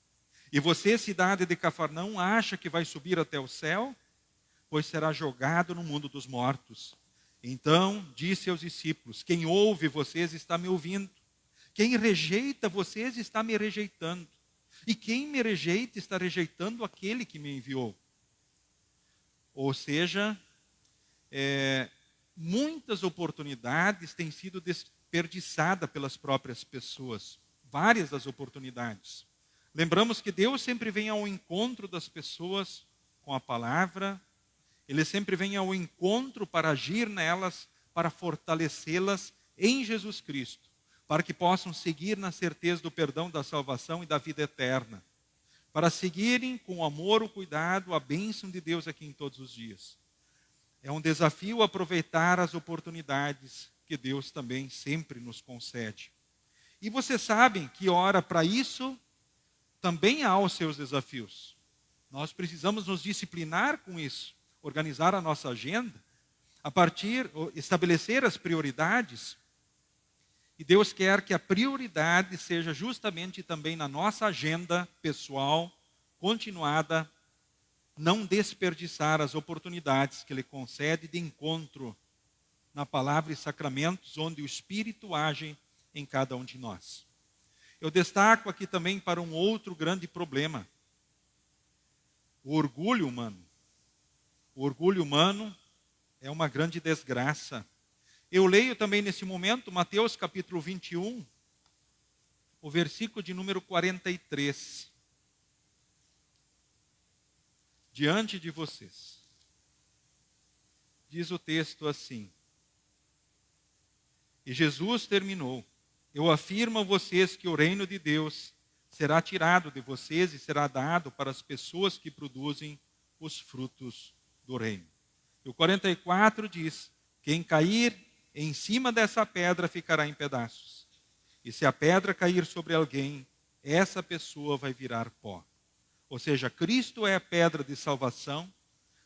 Speaker 2: E você, cidade de Cafarnaum, acha que vai subir até o céu? Pois será jogado no mundo dos mortos. Então disse aos discípulos, quem ouve vocês está me ouvindo. Quem rejeita vocês está me rejeitando. E quem me rejeita está rejeitando aquele que me enviou. Ou seja, muitas oportunidades têm sido desperdiçadas pelas próprias pessoas. Várias das oportunidades. Lembramos que Deus sempre vem ao encontro das pessoas com a palavra. Ele sempre vem ao encontro para agir nelas, para fortalecê-las em Jesus Cristo, para que possam seguir na certeza do perdão, da salvação e da vida eterna, para seguirem com o amor, o cuidado, a bênção de Deus aqui em todos os dias. É um desafio aproveitar as oportunidades que Deus também sempre nos concede. E vocês sabem que, ora, para isso, também há os seus desafios. Nós precisamos nos disciplinar com isso, organizar a nossa agenda, estabelecer as prioridades. E Deus quer que a prioridade seja justamente também na nossa agenda pessoal, continuada, não desperdiçar as oportunidades que Ele concede de encontro na palavra e sacramentos, onde o Espírito age em cada um de nós. Eu destaco aqui também para um outro grande problema: o orgulho humano. O orgulho humano é uma grande desgraça. Eu leio também nesse momento Mateus capítulo 21, o versículo de número 43. Diante de vocês, diz o texto assim: e Jesus terminou: eu afirmo a vocês que o reino de Deus será tirado de vocês e será dado para as pessoas que produzem os frutos do reino. E o 44 diz: quem cair em cima dessa pedra ficará em pedaços. E se a pedra cair sobre alguém, essa pessoa vai virar pó. Ou seja, Cristo é a pedra de salvação,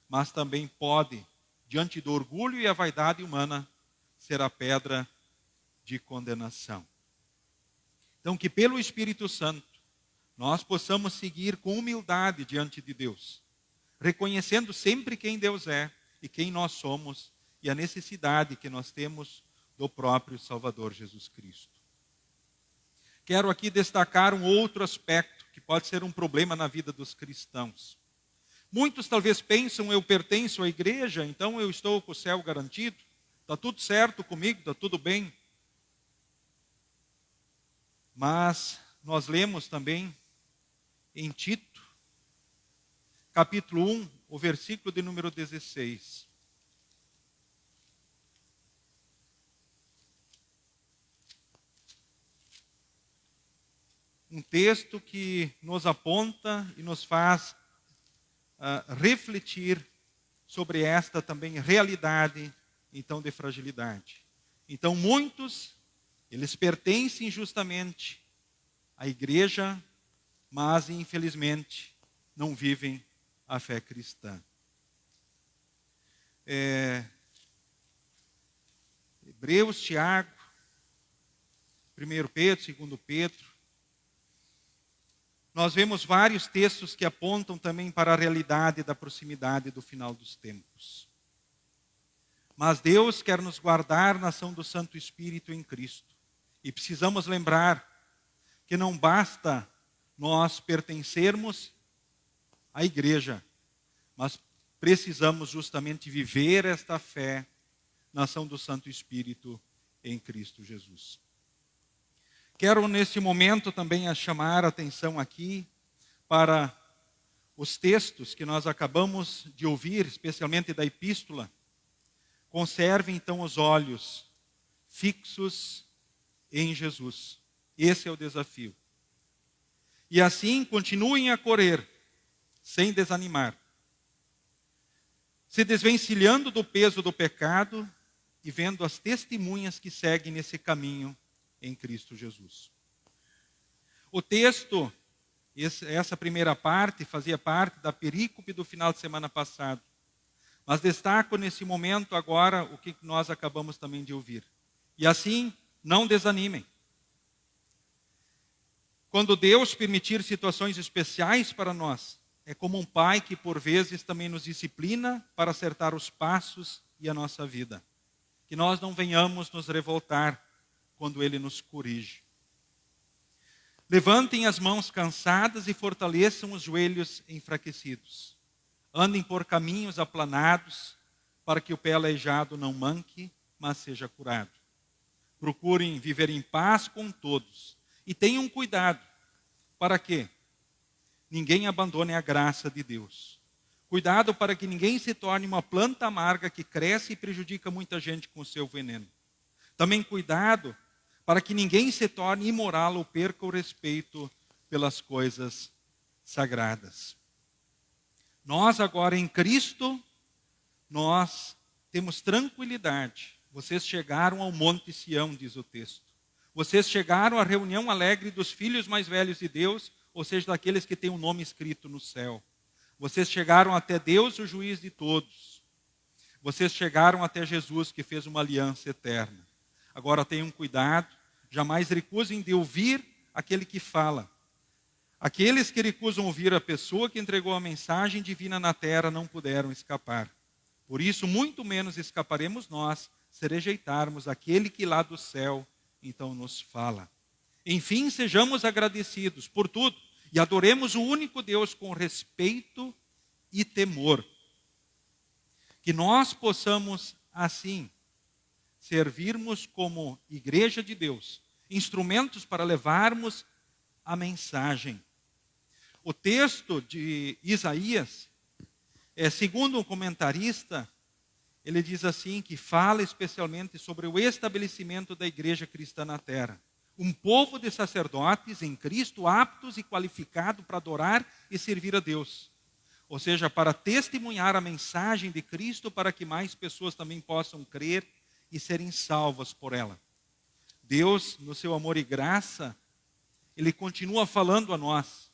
Speaker 2: mas também pode, diante do orgulho e a vaidade humana, ser a pedra de condenação. Então, que pelo Espírito Santo, nós possamos seguir com humildade diante de Deus, reconhecendo sempre quem Deus é e quem nós somos e a necessidade que nós temos do próprio Salvador Jesus Cristo. Quero aqui destacar um outro aspecto que pode ser um problema na vida dos cristãos. Muitos talvez pensam: eu pertenço à igreja, então eu estou com o céu garantido, está tudo certo comigo, está tudo bem. Mas nós lemos também em Tito, capítulo 1, o versículo de número 16. Um texto que nos aponta e nos faz refletir sobre esta também realidade, então, de fragilidade. Então, muitos, eles pertencem justamente à igreja, mas, infelizmente, não vivem a fé cristã. Hebreus, Tiago, 1 Pedro, 2 Pedro, nós vemos vários textos que apontam também para a realidade da proximidade do final dos tempos. Mas Deus quer nos guardar na ação do Santo Espírito em Cristo. E precisamos lembrar que não basta nós pertencermos à igreja, mas precisamos justamente viver esta fé na ação do Santo Espírito em Cristo Jesus. Quero neste momento também chamar a atenção aqui para os textos que nós acabamos de ouvir, especialmente da epístola. Conserve então os olhos fixos em Jesus. Esse é o desafio. E assim continuem a correr, sem desanimar, se desvencilhando do peso do pecado e vendo as testemunhas que seguem nesse caminho em Cristo Jesus. O texto, essa primeira parte, fazia parte da perícope do final de semana passado. Mas destaco nesse momento agora o que nós acabamos também de ouvir. E assim, não desanimem. Quando Deus permitir situações especiais para nós, é como um pai que por vezes também nos disciplina para acertar os passos e a nossa vida. Que nós não venhamos nos revoltar quando Ele nos corrige. Levantem as mãos cansadas e fortaleçam os joelhos enfraquecidos. Andem por caminhos aplanados para que o pé aleijado não manque, mas seja curado. Procurem viver em paz com todos e tenham cuidado para que ninguém abandone a graça de Deus. Cuidado para que ninguém se torne uma planta amarga que cresce e prejudica muita gente com o seu veneno. Também cuidado para que ninguém se torne imoral ou perca o respeito pelas coisas sagradas. Nós agora em Cristo, nós temos tranquilidade. Vocês chegaram ao Monte Sião, diz o texto. Vocês chegaram à reunião alegre dos filhos mais velhos de Deus, ou seja, daqueles que têm o nome escrito no céu. Vocês chegaram até Deus, o juiz de todos. Vocês chegaram até Jesus, que fez uma aliança eterna. Agora tenham cuidado, jamais recusem de ouvir aquele que fala. Aqueles que recusam ouvir a pessoa que entregou a mensagem divina na terra não puderam escapar. Por isso, muito menos escaparemos nós, se rejeitarmos aquele que lá do céu então nos fala. Enfim, sejamos agradecidos por tudo e adoremos o único Deus com respeito e temor. Que nós possamos, assim, servirmos como igreja de Deus, instrumentos para levarmos a mensagem. O texto de Isaías, segundo um comentarista, ele diz assim, que fala especialmente sobre o estabelecimento da igreja cristã na terra. Um povo de sacerdotes em Cristo, aptos e qualificados para adorar e servir a Deus. Ou seja, para testemunhar a mensagem de Cristo, para que mais pessoas também possam crer e serem salvas por ela. Deus, no seu amor e graça, Ele continua falando a nós,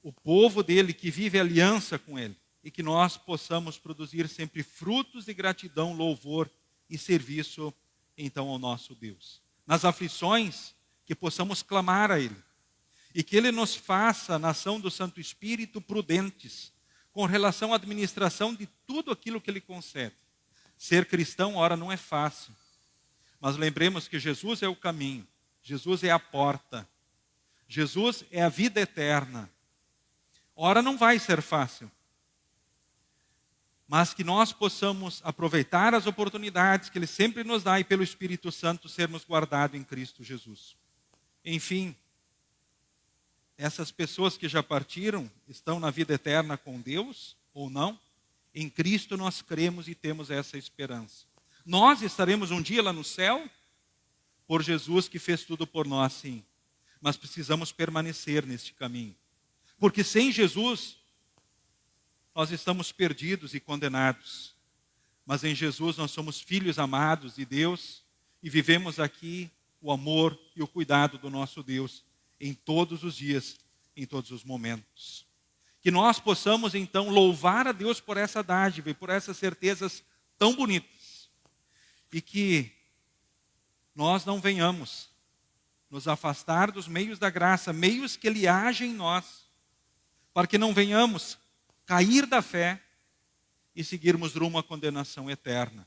Speaker 2: o povo dele que vive aliança com Ele, e que nós possamos produzir sempre frutos de gratidão, louvor e serviço, então, ao nosso Deus. Nas aflições, que possamos clamar a Ele, e que Ele nos faça, na ação do Santo Espírito, prudentes, com relação à administração de tudo aquilo que Ele concede. Ser cristão, ora, não é fácil, mas lembremos que Jesus é o caminho, Jesus é a porta, Jesus é a vida eterna. Ora, não vai ser fácil, mas que nós possamos aproveitar as oportunidades que Ele sempre nos dá e pelo Espírito Santo sermos guardados em Cristo Jesus. Enfim, essas pessoas que já partiram estão na vida eterna com Deus ou não? Em Cristo nós cremos e temos essa esperança. Nós estaremos um dia lá no céu por Jesus que fez tudo por nós, sim. Mas precisamos permanecer neste caminho. Porque sem Jesus nós estamos perdidos e condenados. Mas em Jesus nós somos filhos amados de Deus e vivemos aqui o amor e o cuidado do nosso Deus em todos os dias, em todos os momentos. Que nós possamos então louvar a Deus por essa dádiva e por essas certezas tão bonitas. E que nós não venhamos nos afastar dos meios da graça, meios que Ele age em nós, para que não venhamos cair da fé e seguirmos rumo à condenação eterna.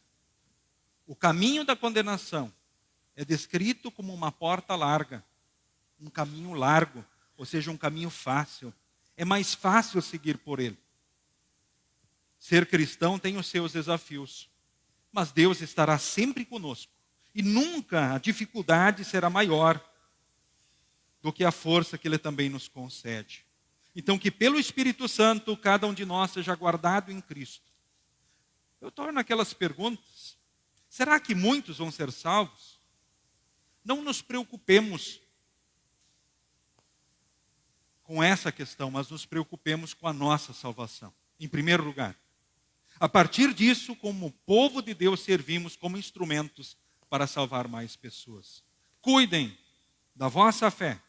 Speaker 2: O caminho da condenação é descrito como uma porta larga, um caminho largo, ou seja, um caminho fácil. É mais fácil seguir por ele. Ser cristão tem os seus desafios, mas Deus estará sempre conosco e nunca a dificuldade será maior do que a força que Ele também nos concede. Então, que pelo Espírito Santo, cada um de nós seja guardado em Cristo. Eu torno aquelas perguntas. Será que muitos vão ser salvos? Não nos preocupemos com essa questão, mas nos preocupemos com a nossa salvação. Em primeiro lugar. A partir disso, como povo de Deus, servimos como instrumentos para salvar mais pessoas. Cuidem da vossa fé.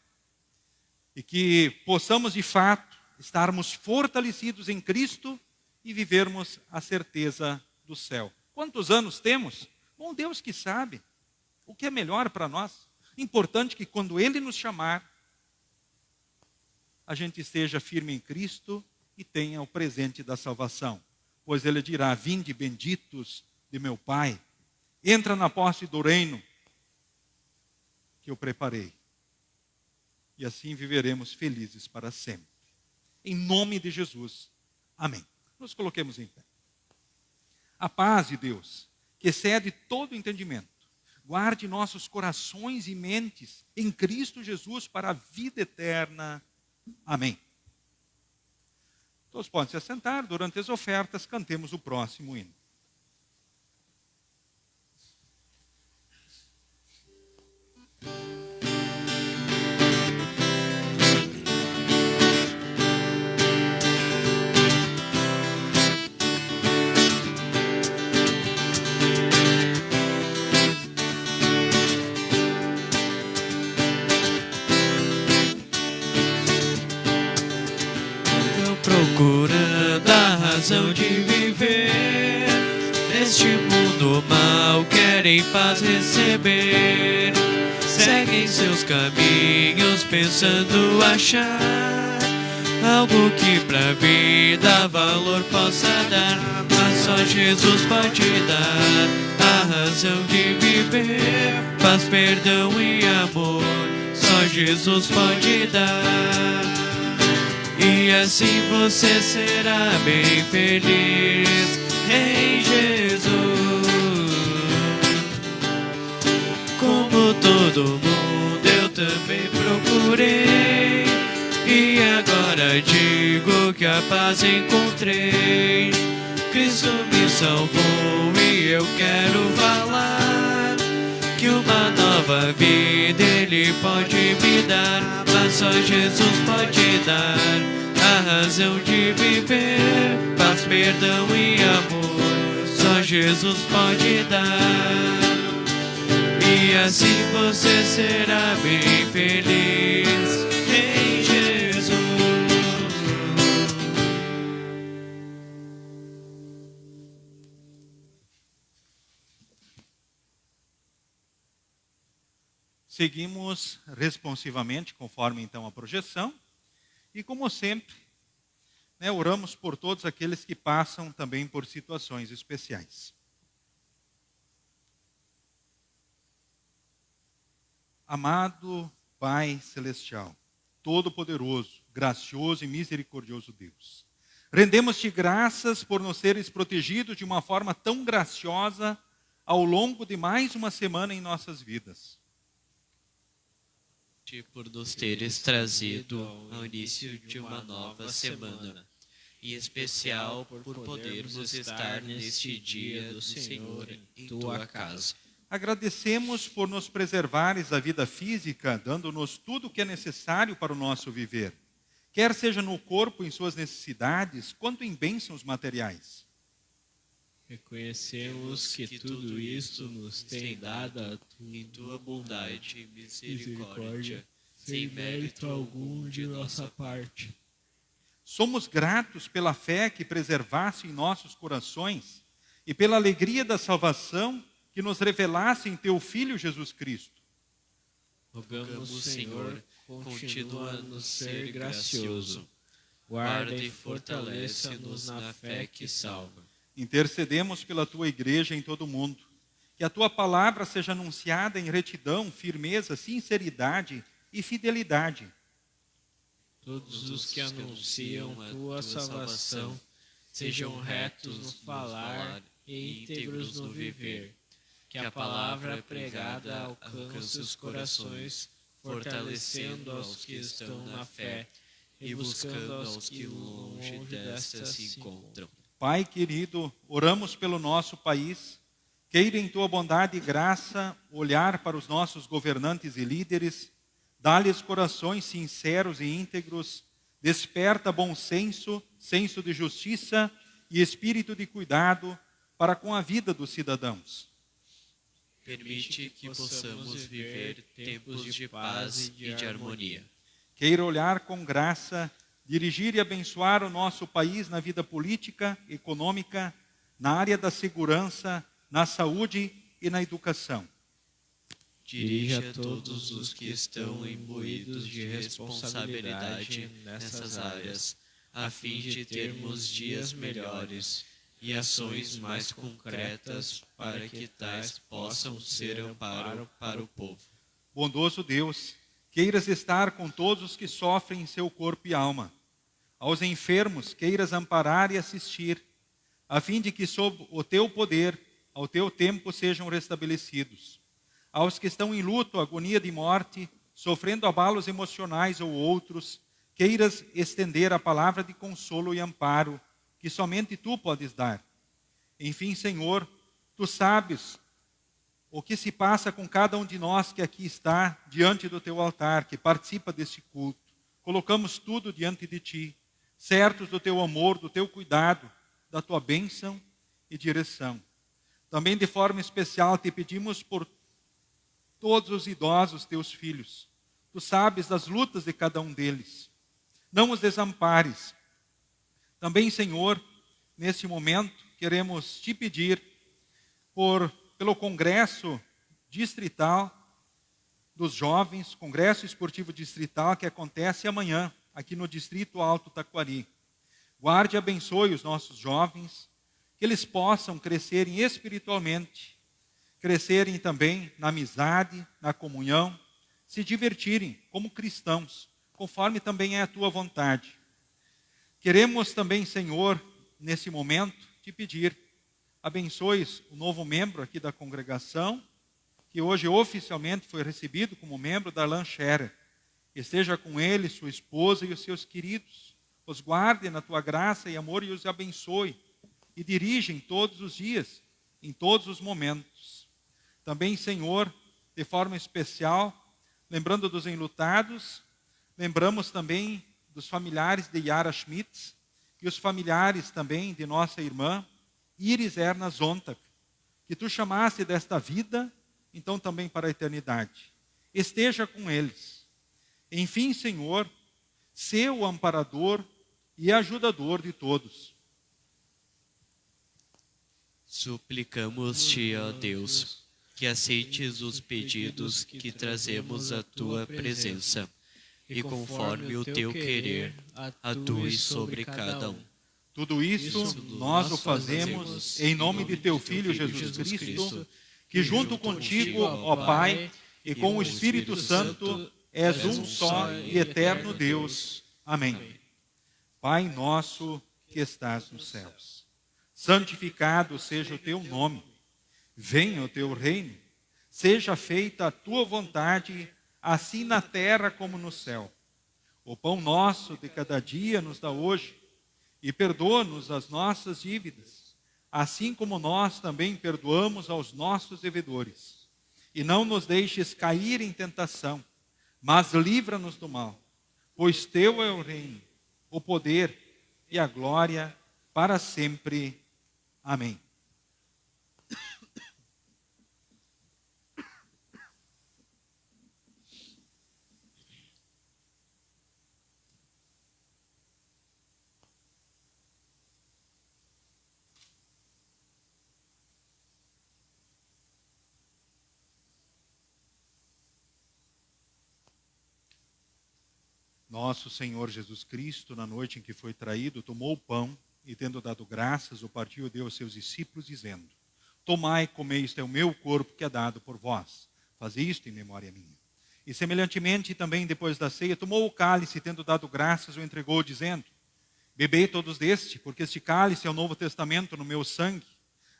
Speaker 2: E que possamos, de fato, estarmos fortalecidos em Cristo e vivermos a certeza do céu. Quantos anos temos? Bom, Deus que sabe o que é melhor para nós. Importante que quando Ele nos chamar, a gente esteja firme em Cristo e tenha o presente da salvação. Pois Ele dirá, vinde benditos de meu Pai, entra na posse do reino que eu preparei. E assim viveremos felizes para sempre. Em nome de Jesus. Amém. Nos coloquemos em pé. A paz de Deus, que excede todo entendimento, guarde nossos corações e mentes em Cristo Jesus para a vida eterna. Amém. Todos podem se assentar. Durante as ofertas, cantemos o próximo hino.
Speaker 1: Procurando a razão de viver, neste mundo mal querem paz receber. Seguem seus caminhos pensando achar algo que pra vida valor possa dar, mas só Jesus pode dar a razão de viver. Paz, perdão e amor, só Jesus pode dar. E assim você será bem feliz em Jesus. Como todo mundo eu também procurei, e agora digo que a paz encontrei. Cristo me salvou e eu quero falar que uma nova vida Ele pode me dar, mas só Jesus pode dar a razão de viver. Paz, perdão e amor, só Jesus pode dar. E assim você será bem feliz em Jesus.
Speaker 2: Seguimos responsivamente, conforme então a projeção. E como sempre, oramos por todos aqueles que passam também por situações especiais. Amado Pai Celestial, Todo-Poderoso, gracioso e misericordioso Deus, rendemos-te graças por nos teres protegido de uma forma tão graciosa ao longo de mais uma semana em nossas vidas.
Speaker 1: Por nos teres trazido ao início de uma nova semana, em especial por podermos estar neste dia do Senhor em tua casa.
Speaker 2: Agradecemos por nos preservares a vida física, dando-nos tudo o que é necessário para o nosso viver, quer seja no corpo em suas necessidades, quanto em bênçãos materiais.
Speaker 5: Reconhecemos que tudo isto nos tem dado
Speaker 1: em tua bondade e misericórdia, sem mérito algum de nossa parte.
Speaker 2: Somos gratos pela fé que preservaste em nossos corações e pela alegria da salvação que nos revelasse em teu Filho Jesus Cristo.
Speaker 5: Rogamos, Senhor, continua a nos ser gracioso. Guarda e fortaleça-nos na fé que salva.
Speaker 2: Intercedemos pela tua igreja em todo o mundo. Que a tua palavra seja anunciada em retidão, firmeza, sinceridade e fidelidade.
Speaker 5: Todos os que anunciam a tua salvação sejam retos no falar e íntegros no viver. Que a palavra pregada alcance os corações, fortalecendo aos que estão na fé e buscando aos que longe desta se encontram.
Speaker 2: Pai querido, oramos pelo nosso país. Queira em tua bondade e graça olhar para os nossos governantes e líderes, dá-lhes corações sinceros e íntegros, desperta bom senso, senso de justiça e espírito de cuidado para com a vida dos cidadãos.
Speaker 1: Permite que possamos viver tempos de paz e de harmonia.
Speaker 2: Queira olhar com graça, dirigir e abençoar o nosso país na vida política, econômica, na área da segurança, na saúde e na educação.
Speaker 1: Dirija todos os que estão imbuídos de responsabilidade nessas áreas, a fim de termos dias melhores e ações mais concretas para que tais possam ser amparo para o povo.
Speaker 2: Bondoso Deus, queiras estar com todos os que sofrem em seu corpo e alma. Aos enfermos, queiras amparar e assistir. a fim de que sob o teu poder, ao teu tempo, sejam restabelecidos. Aos que estão em luto, agonia de morte, sofrendo abalos emocionais ou outros, queiras estender a palavra de consolo e amparo que somente tu podes dar. Enfim, Senhor, tu sabes o que se passa com cada um de nós que aqui está diante do teu altar, que participa deste culto. Colocamos tudo diante de ti, certos do teu amor, do teu cuidado, da tua bênção e direção. Também de forma especial te pedimos por todos os idosos, teus filhos. Tu sabes das lutas de cada um deles. Não os desampares. Também, Senhor, neste momento, queremos te pedir pelo Congresso Distrital dos Jovens, Congresso Esportivo Distrital, que acontece amanhã, aqui no Distrito Alto Taquari. Guarde e abençoe os nossos jovens, que eles possam crescerem espiritualmente, crescerem também na amizade, na comunhão, se divertirem como cristãos, conforme também é a tua vontade. Queremos também, Senhor, nesse momento, te pedir, abençoes o novo membro aqui da congregação, que hoje oficialmente foi recebido como membro da Lan Scherer. Esteja com ele, sua esposa e os seus queridos. Os guarde na tua graça e amor e os abençoe. E dirige em todos os dias, em todos os momentos. Também, Senhor, de forma especial, lembrando dos enlutados, lembramos também dos familiares de Yara Schmitz e os familiares também de nossa irmã Iris Erna Zontak, que tu chamaste desta vida, então também para a eternidade. Esteja com eles. Enfim, Senhor, sê o amparador e ajudador de todos.
Speaker 1: Suplicamos-te, ó Deus, que aceites os pedidos que trazemos à tua presença, e conforme o teu querer, atue sobre cada um.
Speaker 2: Tudo isso nós o fazemos em nome de teu Filho Jesus Cristo, que junto contigo, ó Pai, e com o Espírito Santo, és um só e eterno Deus. Amém. Pai nosso que estás nos céus, santificado seja o teu nome. Venha o teu reino. Seja feita a tua vontade, assim na terra como no céu. O pão nosso de cada dia nos dá hoje, e perdoa-nos as nossas dívidas, assim como nós também perdoamos aos nossos devedores. E não nos deixes cair em tentação, mas livra-nos do mal, pois teu é o reino, o poder e a glória para sempre. Amém. Nosso Senhor Jesus Cristo, na noite em que foi traído, tomou o pão e, tendo dado graças, o partiu e deu aos seus discípulos, dizendo: Tomai e comei, isto é o meu corpo que é dado por vós. Fazei isto em memória minha. E semelhantemente também depois da ceia, tomou o cálice e, tendo dado graças, o entregou, dizendo: Bebei todos deste, porque este cálice é o novo testamento no meu sangue,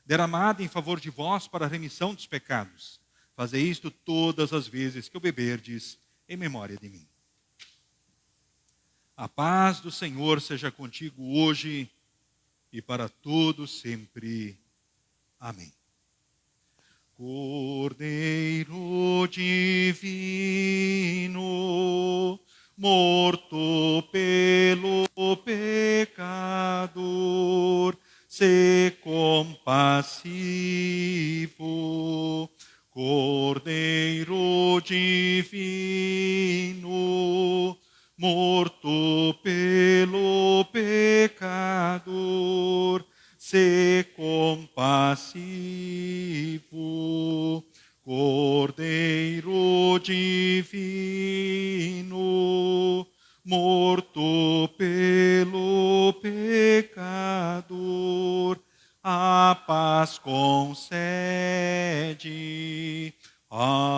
Speaker 2: derramado em favor de vós para a remissão dos pecados. Fazei isto todas as vezes que o beberdes, em memória de mim. A paz do Senhor seja contigo hoje e para todos sempre. Amém. Cordeiro divino, morto pelo pecador, sê compassivo. Cordeiro divino, morto pelo pecador, sê compassivo. Cordeiro divino, morto pelo pecador, a paz concede. Amém.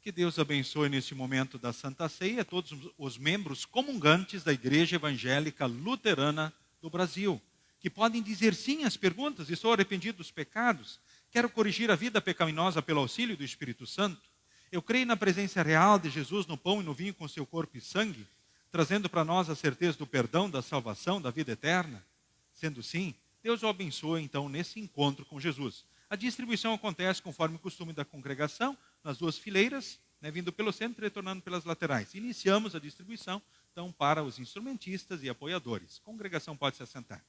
Speaker 2: Que Deus abençoe neste momento da Santa Ceia todos os membros comungantes da Igreja Evangélica Luterana do Brasil, que podem dizer sim às perguntas: estou arrependido dos pecados, quero corrigir a vida pecaminosa pelo auxílio do Espírito Santo. Eu creio na presença real de Jesus no pão e no vinho com seu corpo e sangue, trazendo para nós a certeza do perdão, da salvação, da vida eterna. Sendo sim, Deus o abençoe então nesse encontro com Jesus. A distribuição acontece conforme o costume da congregação, nas duas fileiras, vindo pelo centro e retornando pelas laterais. Iniciamos a distribuição, então, para os instrumentistas e apoiadores. A congregação pode se assentar.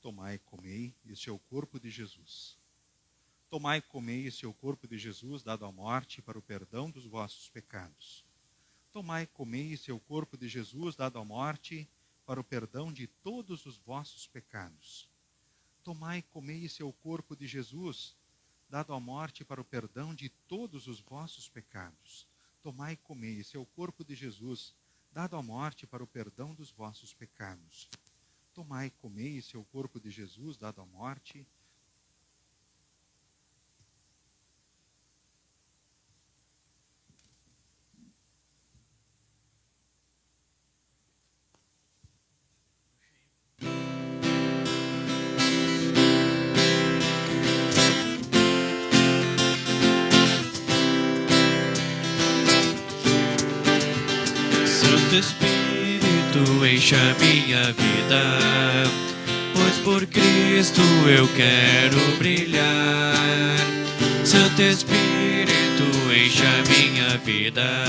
Speaker 2: Tomai e comei, este é o corpo de Jesus. Tomai e comei, este é o corpo de Jesus, dado à morte para o perdão dos vossos pecados. Tomai e comei, este é o corpo de Jesus, dado à morte para o perdão de todos os vossos pecados. Tomai e comei, este é o corpo de Jesus, dado à morte para o perdão de todos os vossos pecados. Tomai e comei, este é o corpo de Jesus, dado à morte para o perdão dos vossos pecados. Tomai e comei, este é o corpo de Jesus, dado à morte.
Speaker 1: Santo Espírito, enche a minha vida, pois por Cristo eu quero brilhar. Santo Espírito, enche a minha vida,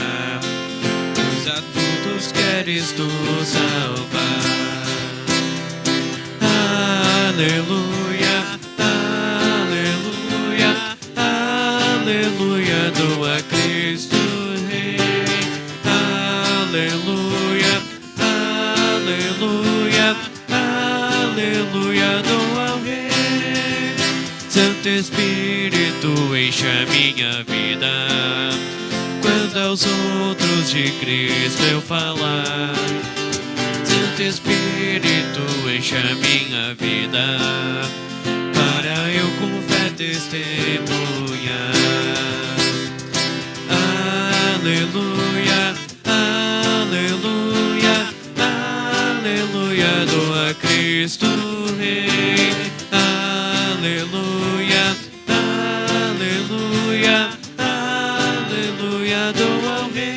Speaker 1: pois a todos queres tu salvar. Aleluia, aleluia, aleluia, dou a Cristo Rei. Aleluia, aleluia, aleluia, dou ao Rei. Santo Espírito, enche a minha vida, quando aos outros de Cristo eu falar. Santo Espírito, enche a minha vida, para eu com fé testemunhar. Aleluia, aleluia, aleluia, dou a Cristo Rei. Aleluia, aleluia, aleluia, dou ao Rei.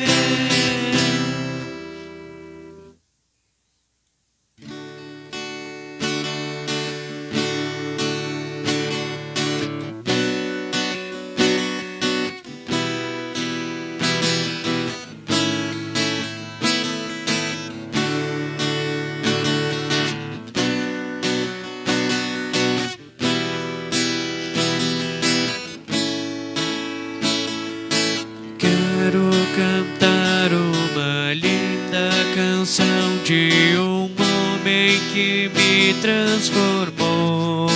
Speaker 1: Quero cantar uma linda canção de um homem que me transformou.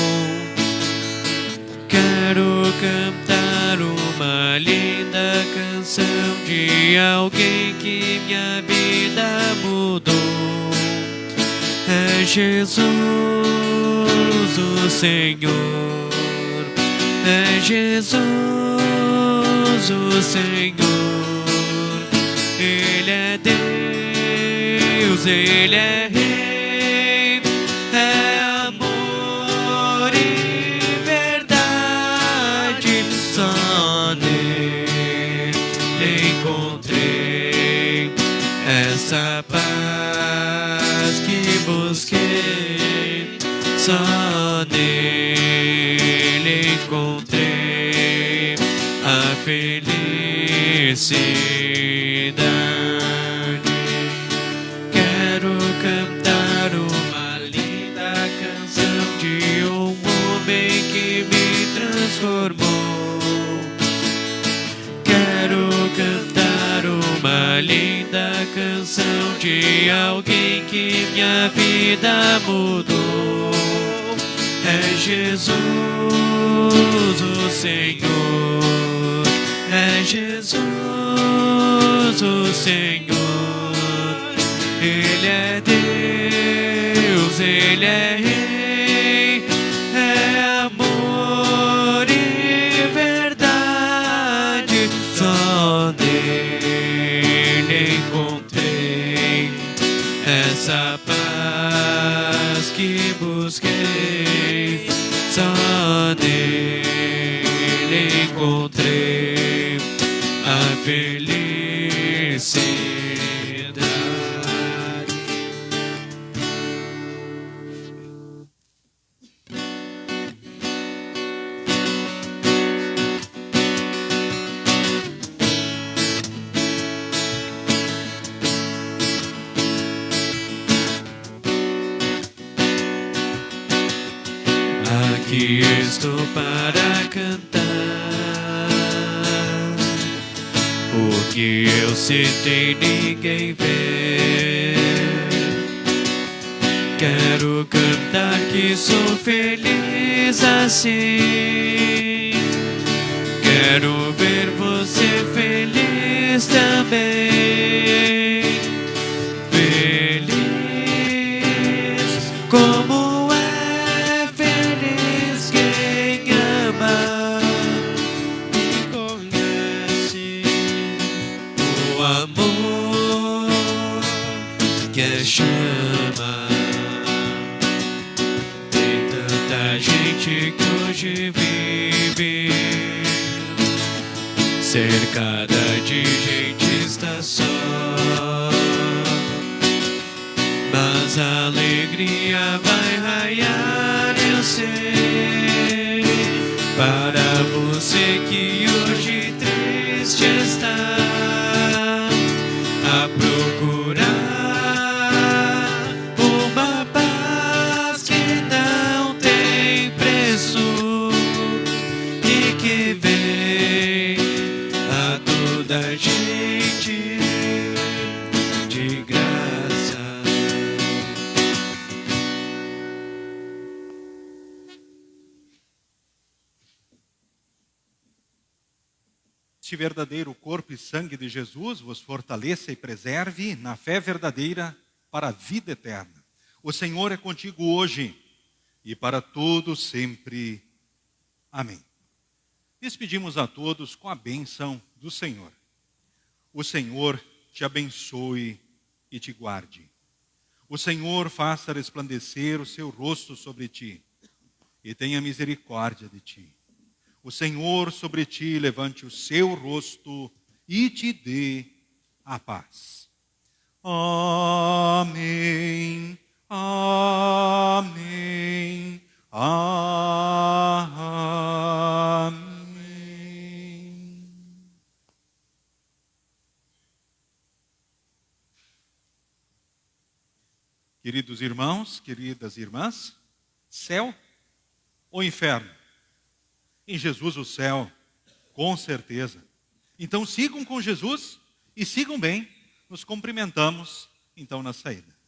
Speaker 1: Quero cantar uma linda canção de alguém que minha vida mudou. É Jesus o Senhor, é Jesus o Senhor. Ele é Deus, Ele é Rei, é amor e verdade. Só nele encontrei essa paz que busquei. Só nele encontrei a felicidade. Quero cantar uma linda canção de um homem que me transformou. Quero cantar uma linda canção de alguém que minha vida mudou. É Jesus o Senhor, é Jesus o Senhor. Ele é Deus, Ele é Rei, é amor e verdade. Só nele encontrei essa paz que busquei. Só nele encontrei a felicidade. Aqui estou para cantar o que eu citei, ninguém vê. Quero cantar que sou feliz assim. Quero ver você feliz também. Feliz como é feliz quem ama e conhece o amor que é chama. Tem tanta gente que hoje vive cercada de gente, está só. Mas a alegria vai raiar, eu sei, para você que hoje triste está a procurar uma paz que não tem preço e que vem a toda gente de graça.
Speaker 2: Este verdadeiro corpo e sangue de Jesus vos fortaleça e preserve na fé verdadeira para a vida eterna. O Senhor é contigo hoje e para todo sempre. Amém. Despedimos a todos com a bênção do Senhor. O Senhor te abençoe e te guarde. O Senhor faça resplandecer o seu rosto sobre ti e tenha misericórdia de ti. O Senhor sobre ti levante o seu rosto e te dê a paz. Amém, amém, amém. Queridos irmãos, queridas irmãs, céu ou inferno? Em Jesus o céu, com certeza. Então sigam com Jesus e sigam bem. Nos cumprimentamos então na saída.